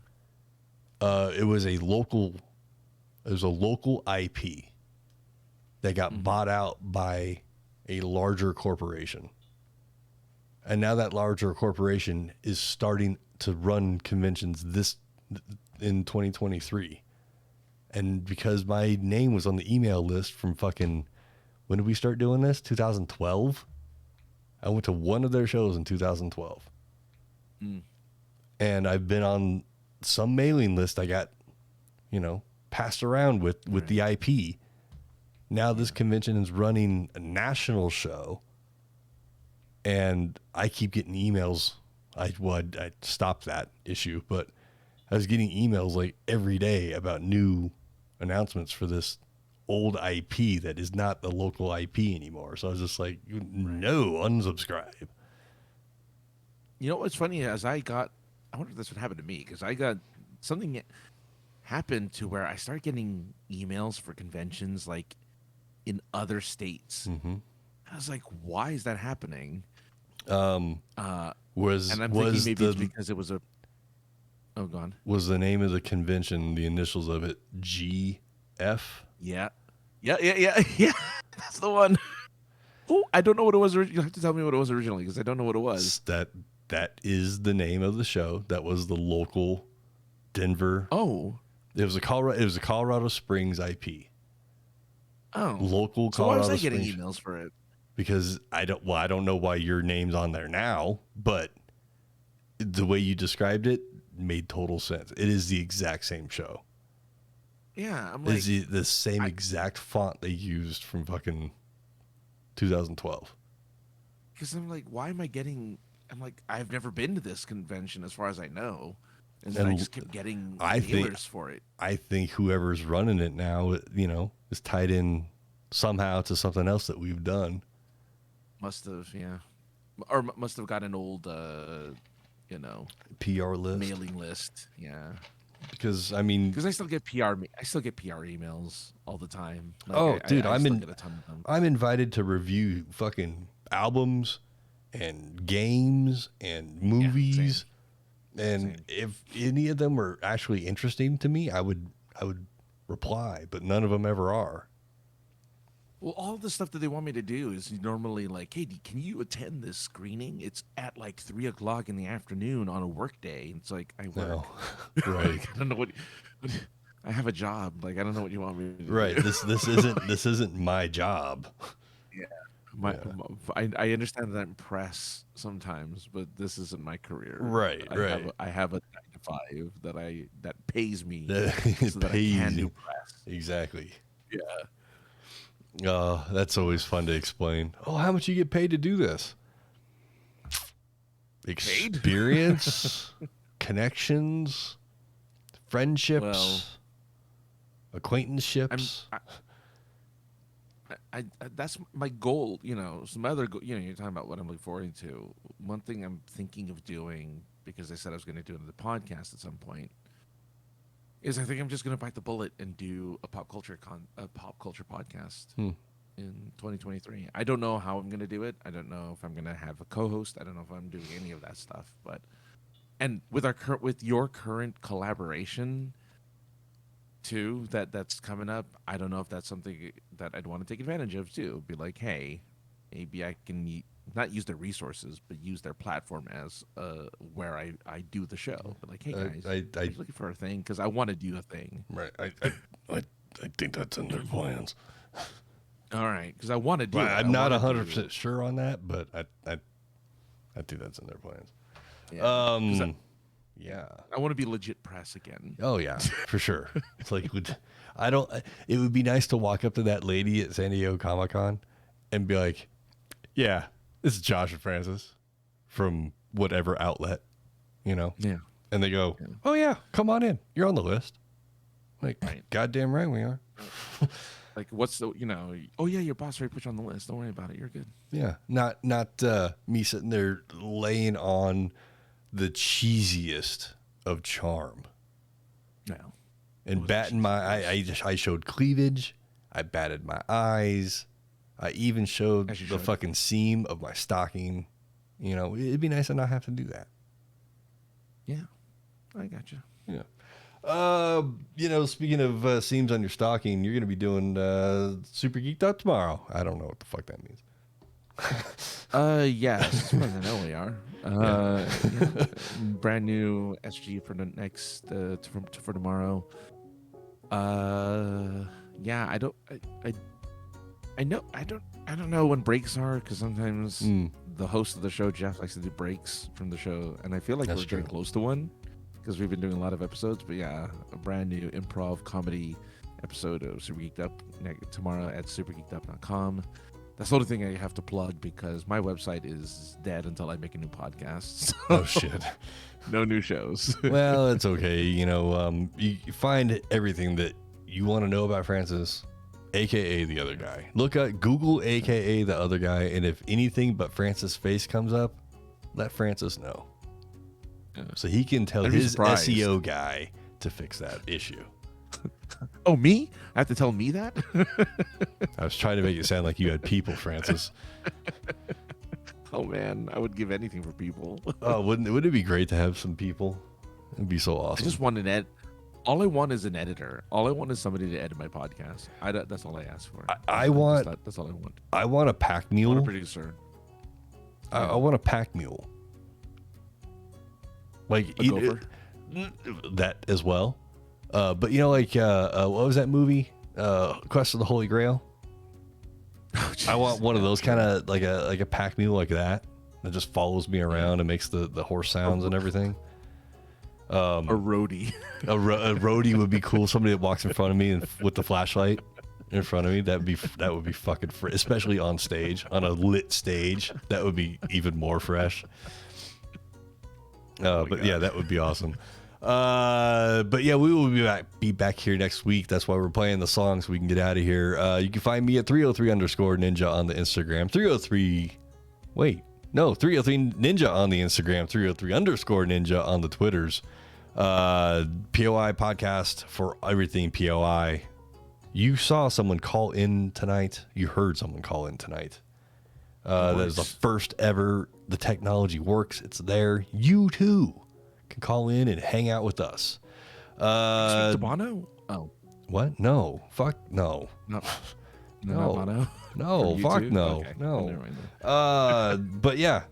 [SPEAKER 1] It was a local IP that got bought out by a larger corporation. And now that larger corporation is starting to run conventions in 2023. And because my name was on the email list from fucking, when did we start doing this? 2012? I went to one of their shows in 2012. And I've been on some mailing list I got, you know, passed around with the IP. Now this convention is running a national show, and I keep getting emails. I stopped that issue, but I was getting emails like every day about new announcements for this old IP that is not the local IP anymore. So I was just like, no, unsubscribe.
[SPEAKER 2] You know what's funny is I wonder if this would happen to me, because I got something happened to where I started getting emails for conventions like in other states. Mm-hmm. I was like, why is that happening? And I'm thinking maybe it's because it was gone.
[SPEAKER 1] Was the name of the convention, the initials of it, GF?
[SPEAKER 2] Yeah. That's the one. Oh, I don't know what it was. You'll have to tell me what it was originally, because I don't know what it was.
[SPEAKER 1] That is the name of the show. That was the local Denver.
[SPEAKER 2] Oh.
[SPEAKER 1] It was a Colorado Springs IP.
[SPEAKER 2] Oh.
[SPEAKER 1] Local Colorado Springs.
[SPEAKER 2] So why was I getting emails for it?
[SPEAKER 1] Because I don't know why your name's on there now, but the way you described it, made total sense. It is the exact same show.
[SPEAKER 2] Yeah, I'm like,
[SPEAKER 1] it's the same exact font they used from fucking 2012.
[SPEAKER 2] Because I'm like, why am I getting? I'm like, I've never been to this convention as far as I know, and then I just kept getting mailers for it.
[SPEAKER 1] I think whoever's running it now, is tied in somehow to something else that we've done.
[SPEAKER 2] Must have, yeah, or must have got an old,
[SPEAKER 1] PR list,
[SPEAKER 2] mailing list, yeah.
[SPEAKER 1] Because
[SPEAKER 2] I still get PR emails all the time.
[SPEAKER 1] Like, dude, I'm invited to review fucking albums and games and movies, and if any of them were actually interesting to me, I would reply, but none of them ever are.
[SPEAKER 2] Well, all the stuff that they want me to do is normally like, hey, can you attend this screening? It's at like 3:00 in the afternoon on a work day. It's like, I work.
[SPEAKER 1] No. Right.
[SPEAKER 2] I don't know what I have a job. Like, I don't know what you want me to do.
[SPEAKER 1] Right. This isn't my job.
[SPEAKER 2] Yeah. I understand that I'm press sometimes, but this isn't my career.
[SPEAKER 1] Right.
[SPEAKER 2] I have a 9 to 5 that pays me
[SPEAKER 1] so
[SPEAKER 2] that I can do press.
[SPEAKER 1] Exactly.
[SPEAKER 2] Yeah.
[SPEAKER 1] That's always fun to explain. Oh, how much you get paid to do this? Experience, connections, friendships, acquaintanceships.
[SPEAKER 2] I that's my goal. Some other goal. You're talking about what I'm looking forward to. One thing I'm thinking of doing, because I said I was going to do it in the podcast at some point, is I think I'm just going to bite the bullet and do a pop culture podcast in 2023. I don't know how I'm going to do it. I don't know if I'm going to have a co-host. I don't know if I'm doing any of that stuff. And with your current collaboration too, that's coming up, I don't know if that's something that I'd want to take advantage of too. Be like, hey, maybe I can not use their resources, but use their platform as where I do the show. But like, hey guys, I'm looking for a thing because I want to do a thing.
[SPEAKER 1] Right. I think that's in their plans.
[SPEAKER 2] All right, because I want to do.
[SPEAKER 1] I'm not 100% sure on that, but I think that's in their plans. Yeah. Yeah,
[SPEAKER 2] I want to be legit press again.
[SPEAKER 1] Oh yeah, for sure. It's like it would be nice to walk up to that lady at San Diego Comic-Con and be like, "Yeah, this is Josh and Francis from whatever outlet,
[SPEAKER 2] Yeah.
[SPEAKER 1] And they go, "Oh yeah, come on in. You're on the list." Like, right. Goddamn right we are.
[SPEAKER 2] Like, what's the Oh yeah, your boss already put you on the list. Don't worry about it. You're good.
[SPEAKER 1] Yeah, not me sitting there laying on the cheesiest of charm.
[SPEAKER 2] No.
[SPEAKER 1] And batting I showed cleavage. I batted my eyes. I even showed the fucking seam of my stocking. It'd be nice to not have to do that.
[SPEAKER 2] Yeah, I got you.
[SPEAKER 1] Yeah. Speaking of seams on your stocking, you're going to be doing Super Geeked Up tomorrow. I don't know what the fuck that means.
[SPEAKER 2] Yes, as far as I know we are. Yeah. Brand new SG for the next for tomorrow. Yeah, I don't know when breaks are, because sometimes the host of the show, Jeff, likes to do breaks from the show, and I feel like we're getting close to one because we've been doing a lot of episodes. But yeah, a brand new improv comedy episode of Super Geeked Up tomorrow at supergeekedup.com. That's the only thing I have to plug, because my website is dead until I make a new podcast. So
[SPEAKER 1] oh shit.
[SPEAKER 2] No new shows.
[SPEAKER 1] Well, it's okay. You find everything that you want to know about Francis, aka the other guy. Google aka the other guy, and if anything but Francis' face comes up, let Francis know. So he can tell his SEO guy to fix that issue.
[SPEAKER 2] Oh, me? I have to tell me that?
[SPEAKER 1] I was trying to make it sound like you had people, Francis.
[SPEAKER 2] Oh man, I would give anything for people.
[SPEAKER 1] Oh, wouldn't it be great to have some people? It'd be so awesome.
[SPEAKER 2] I just want all I want is an editor. All I want is somebody to edit my podcast. That's all I ask for. That's all I want.
[SPEAKER 1] I want a pack mule.
[SPEAKER 2] I want a producer.
[SPEAKER 1] I want a pack mule. Like that as well. But what was that movie? Quest of the Holy Grail. Oh, I want one of those kind of like a pack mule like that just follows me around and makes the horse sounds and everything.
[SPEAKER 2] A roadie.
[SPEAKER 1] A roadie would be cool. Somebody that walks in front of me and with the flashlight in front of me. That would be fucking fresh, especially on stage, on a lit stage. That would be even more fresh. But yeah, that would be awesome. But yeah, we will be back here next week. That's why we're playing the song so we can get out of here. You can find me at 303_ninja on the Instagram. 303 ninja on the Instagram. 303_ninja on the Twitters. POI Podcast for everything POI. You saw someone call in tonight. You heard someone call in tonight. That is the first ever. The technology works. It's there. You too can call in and hang out with us.
[SPEAKER 2] Speak to Bono? Oh.
[SPEAKER 1] What? No. Fuck no.
[SPEAKER 2] No.
[SPEAKER 1] No.
[SPEAKER 2] Bono?
[SPEAKER 1] No. Fuck
[SPEAKER 2] too?
[SPEAKER 1] no.
[SPEAKER 2] Okay.
[SPEAKER 1] No.
[SPEAKER 2] But
[SPEAKER 1] yeah.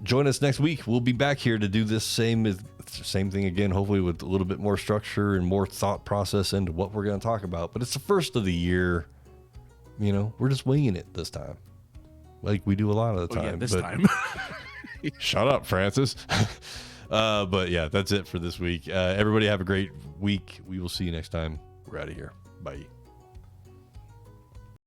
[SPEAKER 1] Join us next week. We'll be back here to do this same thing again, hopefully with a little bit more structure and more thought process into what we're going to talk about. But it's the first of the year. You know, we're just winging it this time, like we do a lot of the time.
[SPEAKER 2] Yeah, this time.
[SPEAKER 1] Shut up, Francis. But yeah, that's it for this week. Everybody have a great week. We will see you next time. We're out of here. Bye.